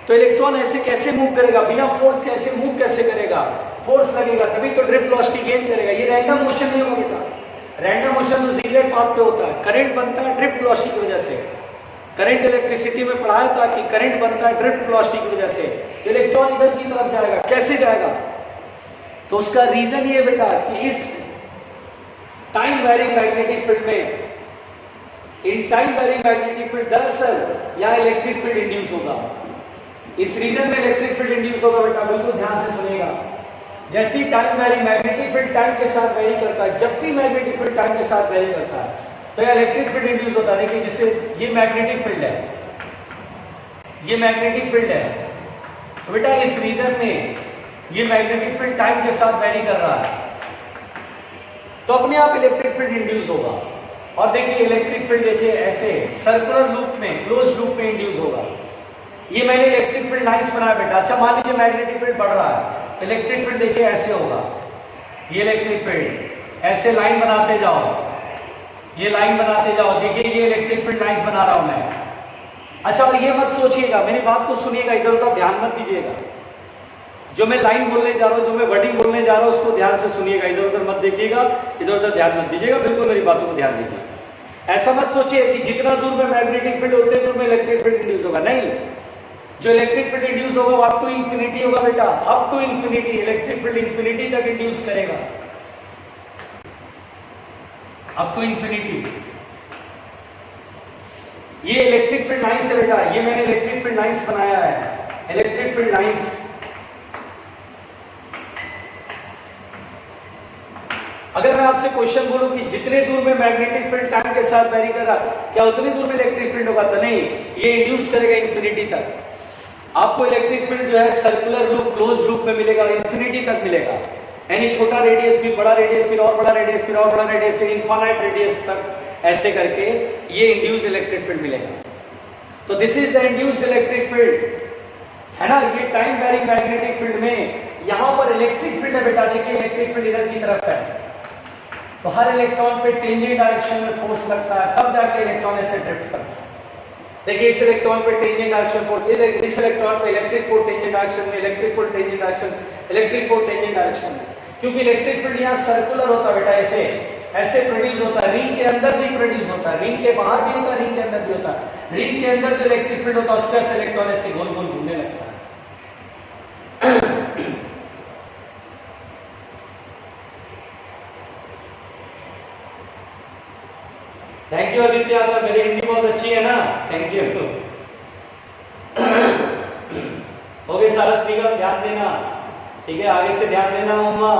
तो इलेक्ट्रॉन ऐसे कैसे मूव करेगा, बिना फोर्स कैसे मूव कैसे करेगा, फोर्स लगेगा तभी तो ड्रिफ्ट वेलोसिटी गेन करेगा। ये रैंडम मोशन नहीं होगा बेटा, रैंडम मोशन तो जिगजैग पाथ पे होता है। करंट बनता है ड्रिफ्ट वेलोसिटी की वजह से, करंट इलेक्ट्रिसिटी में पढ़ाया था कि करंट बनता है ड्रिफ्ट वेलोसिटी की वजह से। इलेक्ट्रॉन इधर की तरफ जाएगा, कैसे जाएगा, तो उसका रीजन ये बेटा कि इस टाइम वेरिंग मैग्नेटिक फील्ड में, in time varying magnetic field दरअसल यहां इलेक्ट्रिक फील्ड इंड्यूस होगा, इस रीजन में इलेक्ट्रिक फील्ड इंड्यूस होगा बेटा, बिल्कुल ध्यान से सुनिएगा। जैसे ही time varying magnetic field time के साथ वेरी करता है, जब भी मैग्नेटिक फील्ड टाइम के साथ वेरी करता है तो यह इलेक्ट्रिक फील्ड इंड्यूस होता है। देखिए जिससे ये मैग्नेटिक फील्ड है, ये मैग्नेटिक फील्ड है, तो बेटा इस रीजन में ये मैग्नेटिक फील्ड टाइम के साथ वेरी कर रहा है, तो अपने आप इलेक्ट्रिक फील्ड इंड्यूस होगा। और देखिए इलेक्ट्रिक फील्ड देखिए ऐसे सर्कुलर लूप में, क्लोज लूप में इंड्यूस होगा। ये मैंने इलेक्ट्रिक फील्ड लाइंस बनाया बेटा। अच्छा मान लीजिए मैग्नेटिक फील्ड बढ़ रहा है, इलेक्ट्रिक फील्ड देखिए ऐसे होगा, ये इलेक्ट्रिक फील्ड ऐसे लाइन बनाते जाओ, ये लाइन बनाते जाओ, देखिए ये इलेक्ट्रिक फील्ड लाइंस बना रहा हूं मैं। अच्छा और ये मत सोचिएगा, मेरी बात को सुनिएगा, इधर उधर ध्यान मत दीजिएगा। जो मैं लाइन बोलने जा रहा हूं, जो मैं वर्डिंग बोलने जा रहा हूं, उसको ध्यान से सुनिएगा, इधर उधर मत देखिएगा, इधर उधर ध्यान मत दीजिएगा, बिल्कुल मेरी बातों को ध्यान दीजिए। ऐसा मत सोचिए कि जितना दूर में मैग्नेटिक फील्ड उतने दूर में इलेक्ट्रिक फील्ड इंड्यूस होगा, नहीं। जो इलेक्ट्रिक फील्ड इंड्यूस होगा वो अप टू इंफिनिटी होगा बेटा, up to infinity. Electric field infinity तक इंड्यूस करेगा, अप टू इंफिनिटी। ये इलेक्ट्रिक फील्ड लाइंस है बेटा, ये मैंने इलेक्ट्रिक फील्ड लाइंस बनाया है, इलेक्ट्रिक फील्ड लाइंस। अगर मैं आपसे क्वेश्चन बोलूं कि जितने दूर में मैग्नेटिक फील्ड टाइम के साथ वेरी कर रहा, क्या उतनी दूर में इलेक्ट्रिक फील्ड होगा, तो नहीं, ये इंड्यूस करेगा इंफिनिटी तक। आपको इलेक्ट्रिक फील्ड जो है सर्कुलर लूप, क्लोज लूप में मिलेगा, इंफिनिटी तक मिलेगा, यानी छोटा रेडियस फिर बड़ा रेडियस फिर और बड़ा रेडियस फिर और बड़ा रेडियस फिर इनफाइनाइट रेडियस तक, ऐसे करके ये इंड्यूस्ड इलेक्ट्रिक फील्ड मिलेगा। तो this is the induced electric field, है ना। ये टाइम वेरिंग मैग्नेटिक फील्ड में यहां पर इलेक्ट्रिक फील्ड है बेटा, देखिए इलेक्ट्रिक फील्ड इधर की तरफ है, तो हर इलेक्ट्रॉन पे टेंजेंट डायरेक्शन में फोर्स लगता है, तब जाके इलेक्ट्रॉन ऐसे ड्रिफ्ट करता है। देखिए इस इलेक्ट्रॉन पे टेंजेंट डायरेक्शन फोर्स, इस इलेक्ट्रॉन पे इलेक्ट्रिक फोर्स टेंजेंट डायरेक्शन में, electric force tangent direction, electric force tangent direction में, क्योंकि इलेक्ट्रिक फील्ड यहाँ सर्कुलर होता है बेटा, ऐसे ऐसे प्रोड्यूस होता है, रिंग के अंदर भी प्रोड्यूस होता है, रिंग के बाहर भी होता है, रिंग के अंदर भी होता है। रिंग के अंदर जो इलेक्ट्रिक फील्ड होता है उसका से इलेक्ट्रॉन ऐसे गोल गोल घूमने लगता है। थैंक यू आदित्य यादव, मेरी हिंदी बहुत अच्छी है ना, थैंक यू। हो गए सारा स्पीकर, ध्यान देना, ठीक है, आगे से ध्यान देना उमा।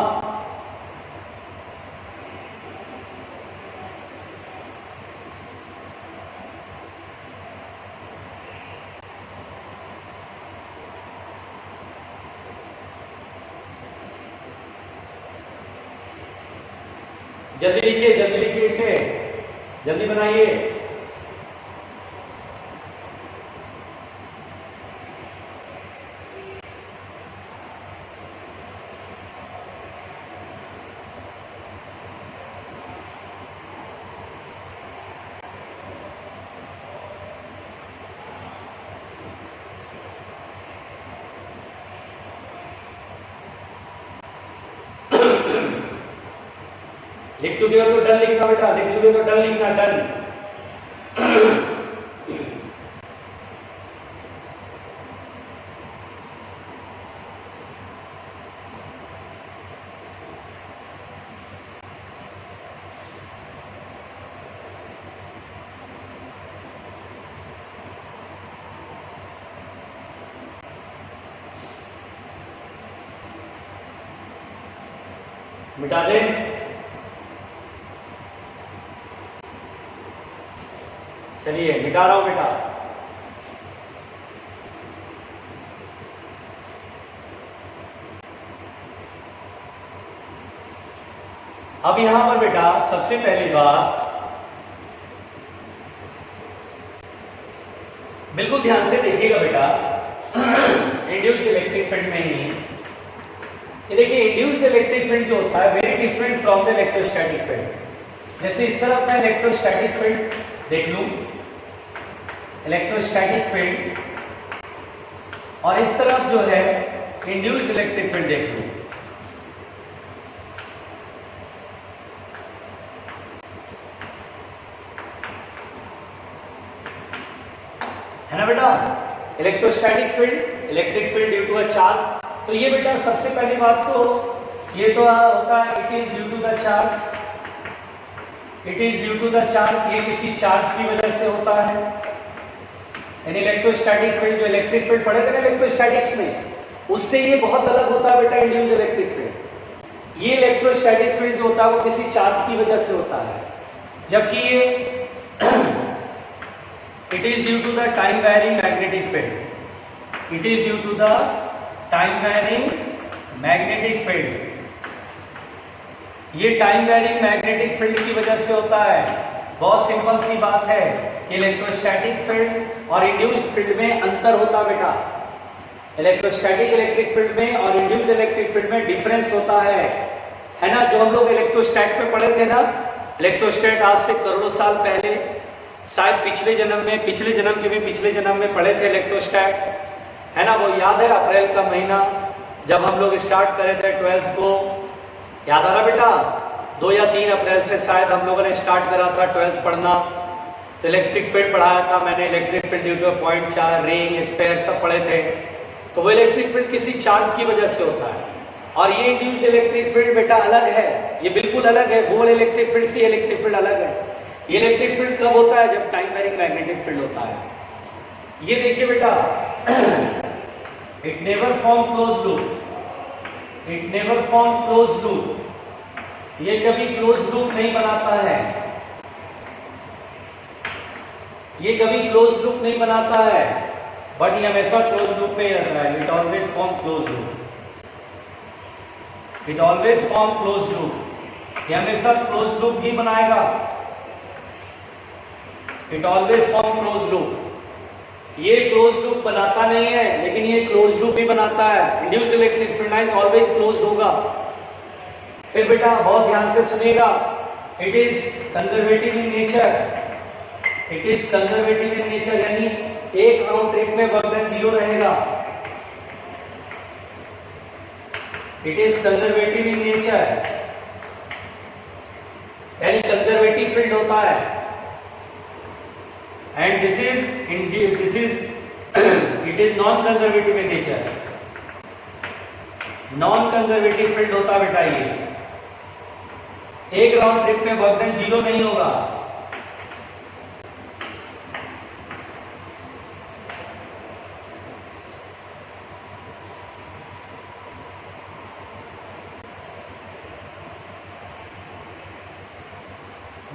जल्दी लिखिए इसे, जल्दी बनाइए। लिख चुके हो तो डन लिखना बेटा, लिख चुके हो तो डन लिखना, डन। मिटा दे। चलिए मिटा रहा हूं बेटा। अब यहां पर बेटा सबसे पहली बात, बिल्कुल ध्यान से देखिएगा बेटा, इंड्यूस्ड इलेक्ट्रिक फील्ड में ही ये देखिए, इंड्यूस्ड इलेक्ट्रिक फील्ड जो होता है very different from the electrostatic field. जैसे इस तरफ मैं इलेक्ट्रोस्टैटिक फील्ड देख लूं, इलेक्ट्रोस्टैटिक फील्ड, और इस तरफ जो है इंड्यूस्ड इलेक्ट्रिक फील्ड देख लूं, है ना बेटा। Electrostatic field, electric field due to a charge. तो ये बेटा सबसे पहली बात तो ये तो होता है it is due to the charge, it is due to the charge, ये किसी चार्ज की वजह से होता है। यानी इलेक्ट्रोस्टैटिक फील्ड, जो इलेक्ट्रिक फील्ड पढ़े थे ना इलेक्ट्रोस्टैटिक्स में, उससे ये बहुत अलग होता है बेटा इंड्यूस्ड इलेक्ट्रिक फील्ड। ये इलेक्ट्रोस्टैटिक फील्ड जो होता है वो किसी चार्ज की वजह से होता है, जबकि ये it is due to the time varying magnetic field, it is due to the time varying magnetic field. ये टाइम वैरिंग मैग्नेटिक फील्ड की वजह से होता है। बहुत सिंपल सी बात है कि इलेक्ट्रोस्टैटिक फील्ड और इंड्यूस्ड फील्ड में अंतर होता बेटा। इलेक्ट्रोस्टैटिक इलेक्ट्रिक फील्ड में और इंड्यूस्ड इलेक्ट्रिक फील्ड में डिफरेंस होता है ना। जो हम लोग इलेक्ट्रोस्टैट पे पढ़े थे ना, इलेक्ट्रोस्टैट आज से करोड़ों साल पहले, शायद पिछले जन्म में, पिछले जन्म के भी पिछले जन्म में पढ़े थे इलेक्ट्रोस्टैट, है ना। वो याद है अप्रैल का महीना जब हम लोग स्टार्ट करे थे 12th को, याद आ रहा बेटा? 2 या 3 अप्रैल से शायद हम लोगों ने स्टार्ट करा था 12th पढ़ना। तो इलेक्ट्रिक फील्ड पढ़ाया था मैंने, electric field due two point charge, ring, sphere सब पढ़े थे। तो वो इलेक्ट्रिक फील्ड किसी चार्ज की वजह से होता है। और ये इंड्यूस्ड इलेक्ट्रिक फील्ड बेटा अलग है, ये बिल्कुल अलग है। वो इलेक्ट्रिक फील्ड से इलेक्ट्रिक फील्ड अलग है। ये इलेक्ट्रिक फील्ड कब होता है? जब टाइम वैरिंग मैग्नेटिक फील्ड होता है। ये देखिए बेटा, it never form close loop, it never form close loop, ये कभी क्लोज लूप नहीं बनाता है, ये कभी क्लोज लूप नहीं बनाता है, बट ये हमेशा क्लोज लूप में ही रहता है। It always form close loop, it always form close loop, ये हमेशा क्लोज लूप ही बनाएगा। It always form close loop, ये क्लोज लूप बनाता नहीं है लेकिन ये क्लोज लूप भी बनाता है। Induced electric field line always closed होगा। फिर बेटा बहुत ध्यान से सुनिएगा, it is conservative in nature, it is conservative in nature, यानी एक राउंड ट्रिप में वर्क डन 0 रहेगा। It is conservative in nature, यानी कंजर्वेटिव फील्ड होता है। And this is it is non-conservative in nature, non-conservative field होता बेटा। ये एक राउंड ट्रिप में वर्क डन 0 नहीं होगा।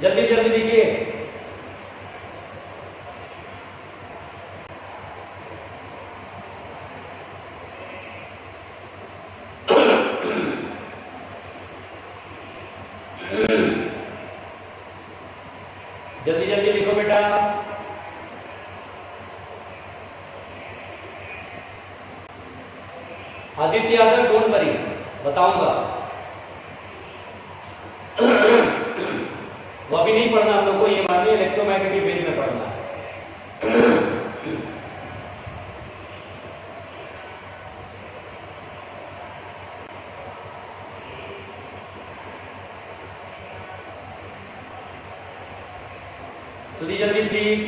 जल्दी जल्दी देखिए, जल्दी जल्दी लिखो बेटा। आदित्य यादव, डोंट वरी, बताऊंगा। वो अभी नहीं पढ़ना हम लोग को, ये मानिए इलेक्ट्रोमैग्नेटिक वेव में पढ़ना है। जल्दी जल्दी प्लीज।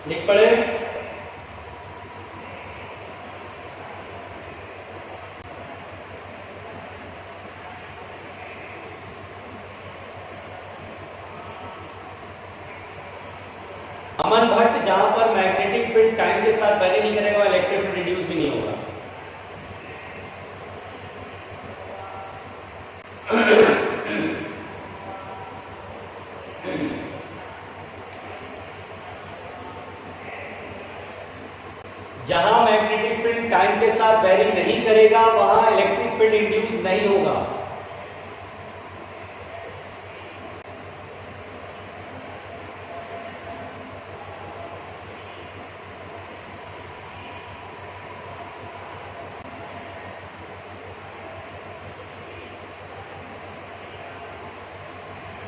लिख पड़े। अमन भट्ट, जहां पर मैग्नेटिक फील्ड टाइम के साथ वेरी नहीं करेगा, इलेक्ट्रिक फील्ड रिड्यूस भी नहीं होगा। जहां मैग्नेटिक फील्ड टाइम के साथ वेरी नहीं करेगा वहां इलेक्ट्रिक फील्ड इंड्यूस नहीं होगा।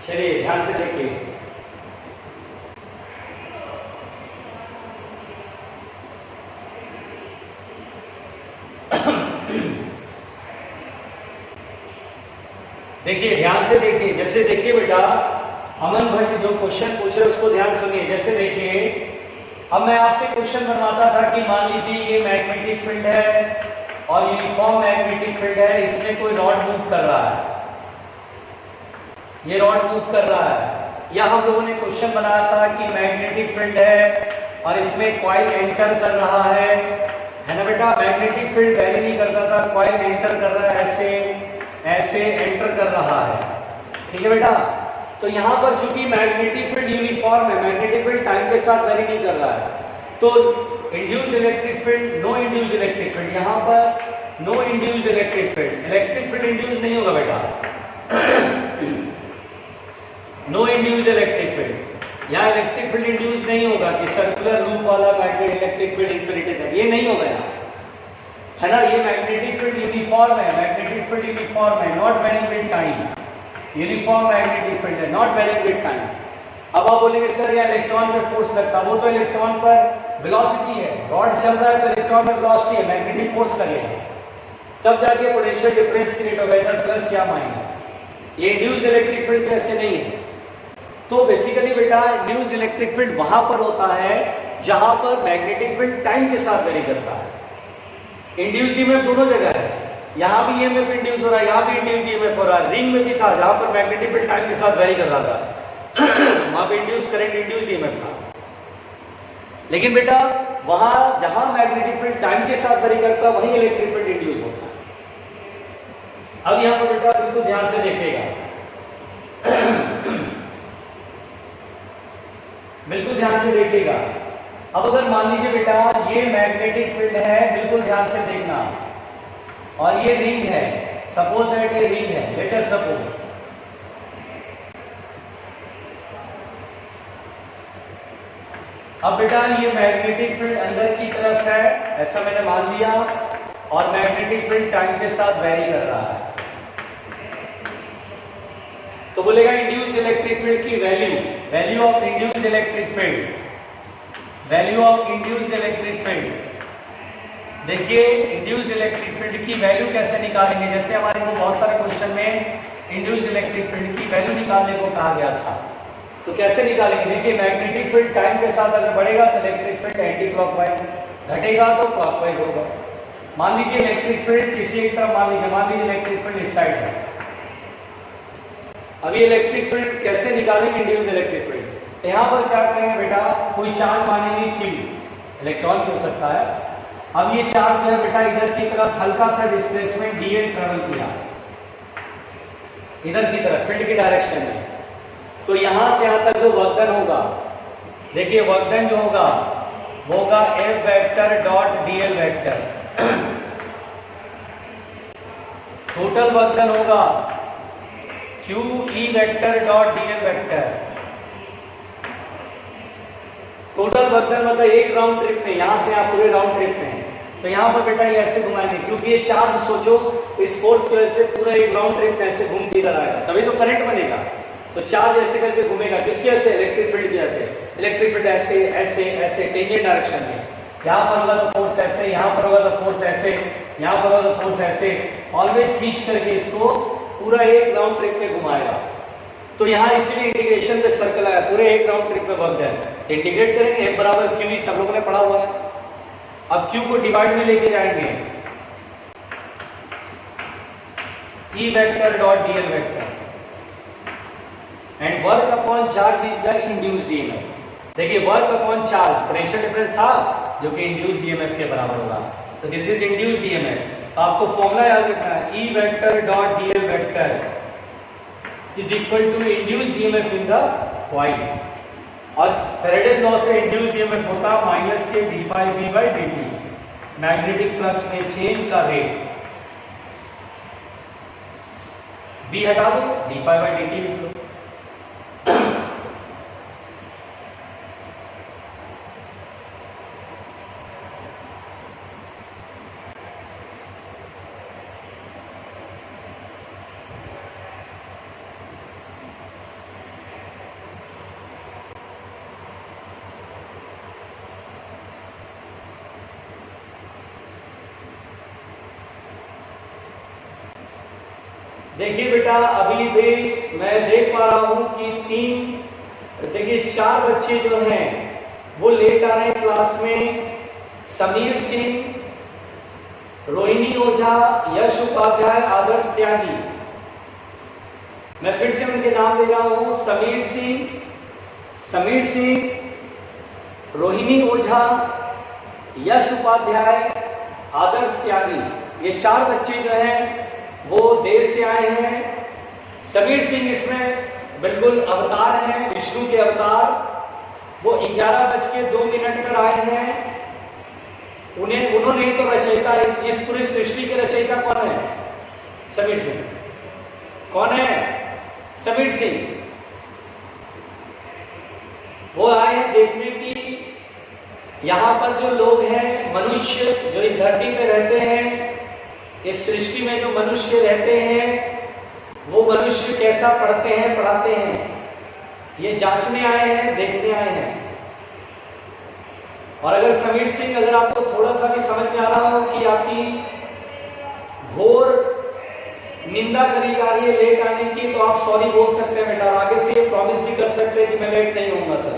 चलिए ध्यान से देखिए, देखिए ध्यान से देखिए, जैसे देखिए बेटा अमन भट्ट जो क्वेश्चन पूछ रहे उसको ध्यान सुनिए। जैसे देखिए अब मैं आपसे क्वेश्चन बनवाता था कि मान लीजिए ये मैग्नेटिक फील्ड है और यूनिफॉर्म मैग्नेटिक फील्ड है, इसमें कोई रॉड मूव कर रहा है, ये रॉड मूव कर रहा है, या हम लोगों ने क्वेश्चन बनाया था कि मैग्नेटिक फील्ड है और इसमें कॉइल एंटर कर रहा है ना बेटा। मैग्नेटिक फील्ड वेरी नहीं करता था, कॉइल एंटर कर रहा है, ऐसे एंटर कर रहा है, ठीक है बेटा। तो यहाँ पर चूंकि मैग्नेटिक फील्ड यूनिफॉर्म है, मैग्नेटिक फील्ड टाइम के साथ वेरी नहीं कर रहा है, तो induced electric field, no induced electric field, यहाँ पर no induced electric field, electric field induce नहीं होगा बेटा। नो इंड्यूस्ड इलेक्ट्रिक फील्ड, यहाँ इलेक्ट्रिक फील्ड इंड्यूस नहीं होगा कि सर्कुलर लूप वाला मैग्नेटिक इलेक्ट्रिक फील्ड इंफिनिटी तक, ये नहीं होगा यहाँ, है ना। ये मैग्नेटिक फील्ड यूनिफॉर्म है, मैग्नेटिक फील्ड यूनिफॉर्म है, not varying with time, uniform magnetic field है, नॉट वेरिंग विद टाइम। अब आप बोलेंगे सर ये इलेक्ट्रॉन पे फोर्स लगता है, वो तो इलेक्ट्रॉन पर वेलोसिटी है, रॉड चल रहा है तो इलेक्ट्रॉन में वेलोसिटी है, मैग्नेटिक फोर्स लगेगा तब जाके पोटेंशियल डिफरेंस क्रिएट होगा, इधर प्लस या माइनस। ये इंड्यूस्ड इलेक्ट्रिक फील्ड कैसे नहीं है। तो बेसिकली बेटा इंड्यूस्ड इलेक्ट्रिक फील्ड वहां पर होता है जहां पर मैग्नेटिक फील्ड टाइम के साथ वेरी करता है। इंड्यूस्ड ईएमएफ दोनों जगह है, यहाँ भी ईएमएफ इंड्यूस हो रहा है, यहाँ भी इंड्यूस्ड ईएमएफ हो रहा है। रिंग में भी था जहां पर मैग्नेटिक फील्ड टाइम के साथ वेरी कर रहा था वहां पे इंड्यूस करंट, इंड्यूस्ड ईएमएफ था। लेकिन बेटा वहां जहां मैग्नेटिक फील्ड टाइम के साथ वेरी करता है वहीं इलेक्ट्रिक फील्ड इंड्यूस होता है। अब यहाँ पर बेटा बिल्कुल ध्यान से देखिएगा, बिल्कुल ध्यान से देखिएगा। अब अगर मान लीजिए बेटा ये मैग्नेटिक फील्ड है, बिल्कुल ध्यान से देखना, और ये रिंग है, सपोज दैट ये रिंग है, लेट अस सपोज। अब बेटा ये मैग्नेटिक फील्ड अंदर की तरफ है, ऐसा मैंने मान लिया, और मैग्नेटिक फील्ड टाइम के साथ वेरी कर रहा है। तो बोलेगा इंड्यूस्ड इलेक्ट्रिक फील्ड की value, value of induced electric field, value of induced electric field. देखिए इंड्यूस्ड इलेक्ट्रिक फील्ड की वैल्यू कैसे निकालेंगे, जैसे हमारे को बहुत सारे क्वेश्चन में इंड्यूस्ड इलेक्ट्रिक फील्ड की वैल्यू निकालने को कहा गया था, तो कैसे निकालेंगे। देखिए मैग्नेटिक फील्ड टाइम के साथ अगर बढ़ेगा तो इलेक्ट्रिक फील्ड एंटी क्लॉकवाइज, घटेगा तो क्लॉकवाइज होगा। मान लीजिए इलेक्ट्रिक फील्ड किसी एक तरफ, मान लीजिए इलेक्ट्रिक फील्ड इस साइड है। अभी इलेक्ट्रिक फील्ड कैसे निकालेंगे इंड्यूस्ड इलेक्ट्रिक फील्ड, यहाँ पर क्या करेंगे बेटा, कोई चार्ज मानेंगे Q, इलेक्ट्रॉन भी हो सकता है। अब ये चार्ज है बेटा इधर की तरफ हल्का सा डिस्प्लेसमेंट dl ट्रेवल किया इधर की तरफ फील्ड की डायरेक्शन में, तो यहां से यहां तक जो वर्क डन होगा, देखिए वर्क डन जो होगा वो होगा F vector dot dl vector, total work done होगा QE vector dot dl vector. Total work done मतलब एक राउंड ट्रिप में, यहां से यहां पूरे राउंड ट्रिप में, तो यहां पर बेटा ये ऐसे घुमाएंगे, क्योंकि ये चार्ज सोचो इस फोर्स की वजह से पूरा एक राउंड ट्रिप में ऐसे घूम के इधर आएगा, तभी तो करंट बनेगा। तो चार्ज ऐसे करके घूमेगा, किसकी वजह से, इलेक्ट्रिक फील्ड की वजह से। इलेक्ट्रिक फील्ड ऐसे ऐसे ऐसे टेंजेंट डायरेक्शन में, यहाँ पर होगा तो फोर्स ऐसे, यहाँ पर होगा तो फोर्स ऐसे, यहाँ पर होगा तो फोर्स ऐसे, ऑलवेज खींच करके इसको पूरा एक राउंड ट्रिप में घुमाएगा। तो यहाँ इसीलिए इंटीग्रेशन पे सर्कल आया, पूरे एक राउंड ट्रिप में वर्क डन। इंटीग्रेट करेंगे F बराबर QE, सब लोगों ने पढ़ा हुआ है। अब Q को डिवाइड में लेके जाएंगे, E vector dot dl vector, and work upon charge is the induced EMF. देखिए work upon charge, potential difference था जो कि इंड्यूस्ड ईएमएफ के बराबर होगा, तो दिस इज इंड्यूस्ड ईएमएफ। तो आपको फॉर्मूला याद रखना है, E vector dot dl vector is equal to induced EMF in the coil, और फैराडेज लॉ से इंड्यूस्ड ईएमएफ होता माइनस के d∅v/dt, मैग्नेटिक फ्लक्स में चेंज का रेट। b हटा दो, d∅/dt लिख लो। देखिए बेटा अभी भी मैं देख पा रहा हूं कि देखिए 4 बच्चे जो हैं वो लेट आ रहे हैं क्लास में। समीर सिंह, रोहिणी ओझा, यश उपाध्याय, आदर्श त्यागी। मैं फिर से उनके नाम ले रहा हूं, समीर सिंह, रोहिणी ओझा, यश उपाध्याय, आदर्श त्यागी। ये 4 बच्चे जो हैं वो देर से आए हैं। समीर सिंह इसमें बिल्कुल अवतार हैं, विष्णु के अवतार। वो 11:02 पर आए हैं। उन्होंने तो रचयिता, इस पूरी सृष्टि के रचयिता कौन है? समीर सिंह। कौन है? समीर सिंह। वो आए हैं देखने की यहाँ पर जो लोग हैं, मनुष्य जो इस धरती पे रहते हैं, इस सृष्टि में जो मनुष्य रहते हैं, वो मनुष्य कैसा पढ़ते हैं, पढ़ाते हैं, ये जांचने आए हैं, देखने आए हैं। और अगर समीर सिंह, अगर आपको थोड़ा सा भी समझ में आ रहा हो कि आपकी घोर निंदा करी जा रही है लेट आने की, तो आप सॉरी बोल सकते हैं बेटा। आगे से ये प्रॉमिस भी कर सकते हैं कि मैं लेट नहीं होऊंगा सर।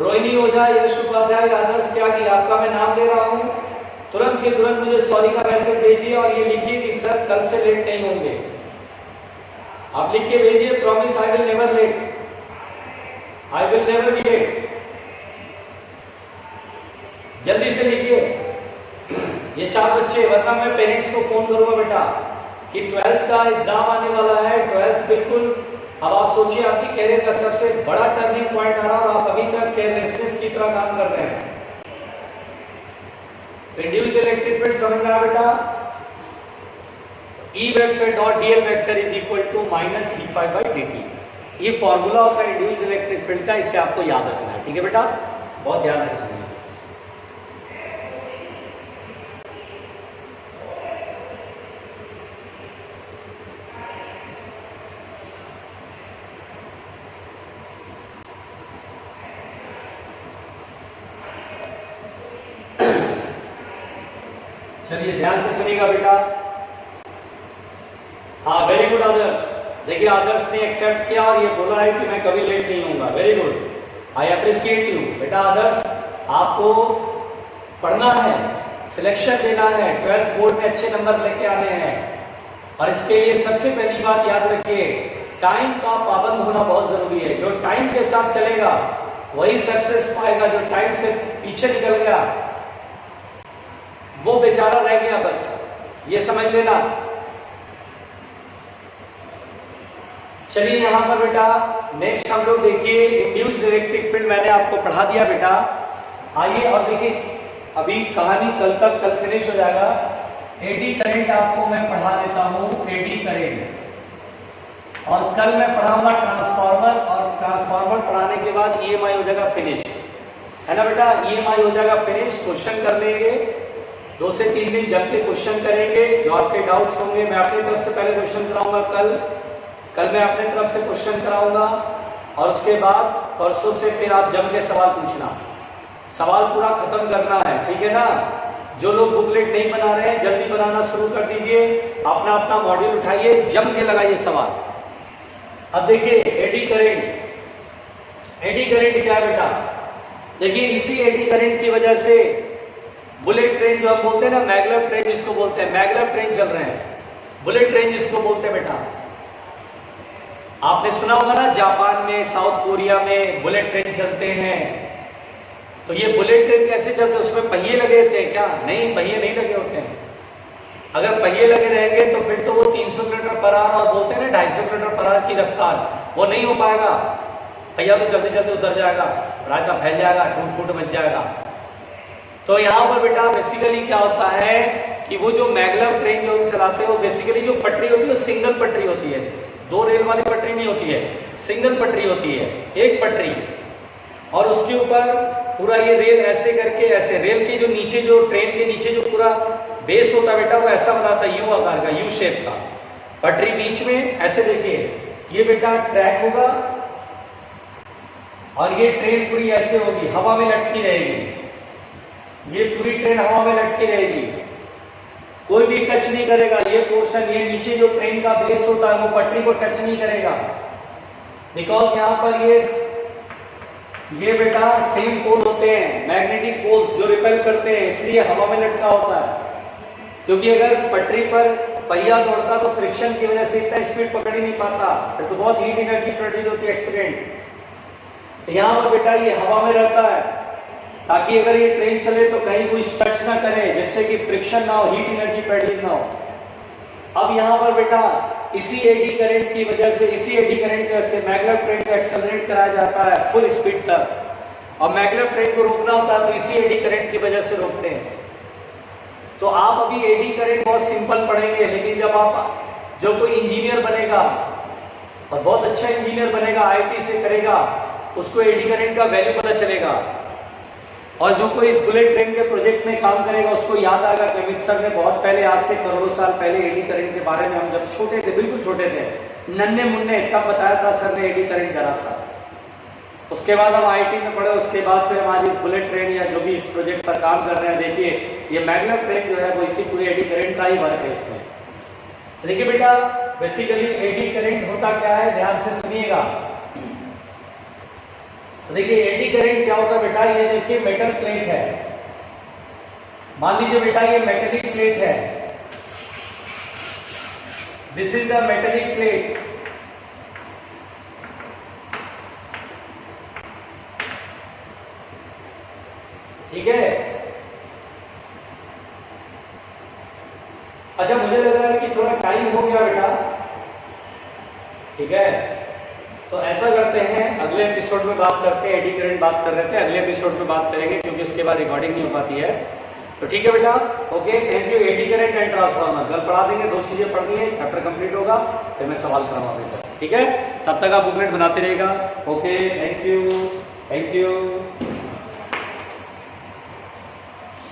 रोहिणी ओझा, यश उपाध्याय, आदर्श त्यागी, आपका मैं नाम ले रहा हूं। तुरंत के तुरंत मुझे सॉरी का मैसेज भेजिए और ये लिखिए कि सर कल से लेट नहीं होंगे। आप लिख के भेजिए, promise I will never late, I will never be late. जल्दी से लिखिए ये 4 बच्चे, वरना मैं पेरेंट्स को फोन करूंगा बेटा कि 12th का एग्जाम आने वाला है। 12th बिल्कुल, अब आप सोचिए आपकी कैरियर का सबसे बड़ा टर्निंग पॉइंट आ रहा है और आप अभी तक केयरलेसनेस की तरह काम कर रहे हैं। इंड्यूस्ड इलेक्ट्रिक फील्ड समझ में आया बेटा? E vector dot dl vector is equal to minus d∅/dt। ये फॉर्मूला होता है इंड्यूस्ड इलेक्ट्रिक फील्ड का, इसे आपको याद रखना है। ठीक है बेटा, बहुत ध्यान से सुनिए। चलिए ध्यान से सुनिएगा बेटा। हाँ वेरी गुड आदर्श। देखिए आदर्श ने एक्सेप्ट किया और ये बोला है कि मैं कभी लेट नहीं होऊंगा। Very good, I appreciate you. बेटा आदर्श, आपको पढ़ना है, सिलेक्शन देना है, 12th बोर्ड में अच्छे नंबर लेके आने हैं। और इसके लिए सबसे पहली बात याद रखिए, टाइम का पाबंद होना बहुत जरूरी है। जो टाइम के साथ चलेगा वही सक्सेस पाएगा। जो टाइम से पीछे निकल गया वो बेचारा रह गया, बस ये समझ लेना। चलिए यहां पर बेटा नेक्स्ट हम लोग देखिए इंड्यूस्ड इलेक्ट्रिक फील्ड मैंने आपको पढ़ा दिया बेटा। आइए और देखिए, अभी कहानी कल फिनिश हो जाएगा। एडी करंट आपको मैं पढ़ा देता हूं, एडी करंट। और कल मैं पढ़ाऊंगा ट्रांसफार्मर, और ट्रांसफार्मर पढ़ाने के बाद ईएमआई हो जाएगा फिनिश, है ना बेटा? ईएमआई हो जाएगा फिनिश। क्वेश्चन कर लेंगे, 2 से 3 दिन जम के क्वेश्चन करेंगे। जो आपके डाउट्स होंगे मैं अपनी तरफ से पहले क्वेश्चन कराऊंगा। कल मैं अपने तरफ से क्वेश्चन कराऊंगा, और उसके बाद परसों से फिर आप जम के सवाल पूछना। सवाल पूरा खत्म करना है, ठीक है ना? जो लोग बुकलेट नहीं बना रहे हैं जल्दी बनाना शुरू कर दीजिए। अपना अपना मॉड्यूल उठाइए, जम के लगाइए सवाल। अब देखिए एडी करंट। एडी करंट क्या है बेटा? देखिए इसी एडी करंट की वजह से बुलेट ट्रेन जो हम बोलते हैं ना, मैगलेव ट्रेन जिसको बोलते हैं, मैगलेव ट्रेन चल रहे हैं, बुलेट ट्रेन जिसको बोलते हैं बेटा। आपने सुना होगा ना, जापान में, साउथ कोरिया में बुलेट ट्रेन चलते हैं। तो ये बुलेट ट्रेन कैसे चलते हैं? उसमें पहिए लगे होते हैं क्या? नहीं, पहिए नहीं लगे होते हैं। अगर पहिए लगे रहेंगे तो फिर तो वो 300 किलोमीटर पर आवर और बोलते हैं ना 250 किलोमीटर पर आवर की रफ्तार, वो नहीं हो पाएगा। पहिया तो जल्दी जल्दी उतर जाएगा, रास्ता फैल जाएगा, टूट फूट बच जाएगा। तो यहाँ पर बेटा बेसिकली क्या होता है कि वो जो मैग्लेव ट्रेन जो चलाते हो, बेसिकली जो पटरी होती है वो सिंगल पटरी होती है, 2 रेल वाली पटरी नहीं होती है, सिंगल पटरी होती है, एक पटरी। और उसके ऊपर पूरा ये रेल ऐसे करके, ऐसे रेल के जो नीचे, जो ट्रेन के नीचे जो पूरा बेस होता है बेटा, वो ऐसा बनाता है यू आकार का, यू शेप का, पटरी बीच में ऐसे। देखिए ये बेटा ट्रैक होगा और ये ट्रेन पूरी ऐसे होगी, हवा में लटकी रहेगी। ये पूरी ट्रेन हवा में लटकी रहेगी, कोई भी टच नहीं करेगा ये पोर्शन। ये नीचे जो ट्रेन का बेस होता है वो पटरी को टच नहीं करेगा, बिकॉज यहाँ पर ये बेटा सेम पोल होते हैं, मैग्नेटिक पोल्स जो रिपेल करते हैं, इसलिए हवा में लटका होता है। क्योंकि अगर पटरी पर पहिया दौड़ता तो फ्रिक्शन की वजह से इतना स्पीड पकड़ ही नहीं पाता, फिर तो बहुत हीट एनर्जी प्रोड्यूस होती है, एक्सीडेंट। तो यहाँ पर बेटा ये हवा में रहता है, ताकि अगर ये ट्रेन चले तो कहीं कोई टच ना करे, जिससे कि फ्रिक्शन ना हो, हीट एनर्जी प्रोड्यूस ना हो। अब यहाँ पर बेटा इसी एडी करंट की वजह से, इसी एडी करंट की वजह से मैग्लेव ट्रेन को एक्सेलरेट कराया जाता है फुल स्पीड तक, और मैग्लेव ट्रेन को रोकना होता है तो इसी एडी करंट की वजह से रोकते हैं। तो आप अभी एडी करंट बहुत सिंपल पढ़ेंगे, लेकिन जब आप जो कोई इंजीनियर बनेगा और बहुत अच्छा इंजीनियर बनेगा, आईटी से करेगा, उसको एडी करंट का वैल्यू पता चलेगा। और जो कोई इस बुलेट ट्रेन के प्रोजेक्ट में काम करेगा उसको याद आएगा कि अमित सर ने बहुत पहले, आज से करोड़ों साल पहले एडी करंट के बारे में, हम जब छोटे थे, बिल्कुल छोटे थे, नन्हे मुन्ने, तब बताया था सर ने एडी करंट जरा सा। उसके बाद हम आईटी में पढ़े, उसके बाद फिर हमारी इस बुलेट ट्रेन या जो भी इस प्रोजेक्ट पर काम कर रहे हैं, देखिए ये मैग्लेव ट्रेन जो है वो इसी पूरे एडी करंट का ही वर्क है इसमें। देखिए बेटा बेसिकली एडी करंट होता क्या है, ध्यान से सुनिएगा। देखिए एडी करंट क्या होता है बेटा, ये देखिए मेटल प्लेट है, मान लीजिए बेटा ये मेटेलिक प्लेट है, this is the metallic plate. ठीक है, अच्छा मुझे लग रहा है कि थोड़ा टाइम हो गया बेटा, ठीक है, तो ऐसा करते हैं अगले एपिसोड में बात करते हैं, एडी करंट बात कर रहे थे, अगले एपिसोड में बात करेंगे क्योंकि उसके बाद रिकॉर्डिंग नहीं हो पाती है। तो ठीक है बेटा, okay, thank you. Eddy current and transformer कल पढ़ा देंगे, 2 चीजें पढ़नी है, चैप्टर कंप्लीट होगा, फिर मैं सवाल कराऊंगा बेटा, ठीक है। तब तक आप बुकलेट बनाते रहेगा। Okay, thank you, thank you.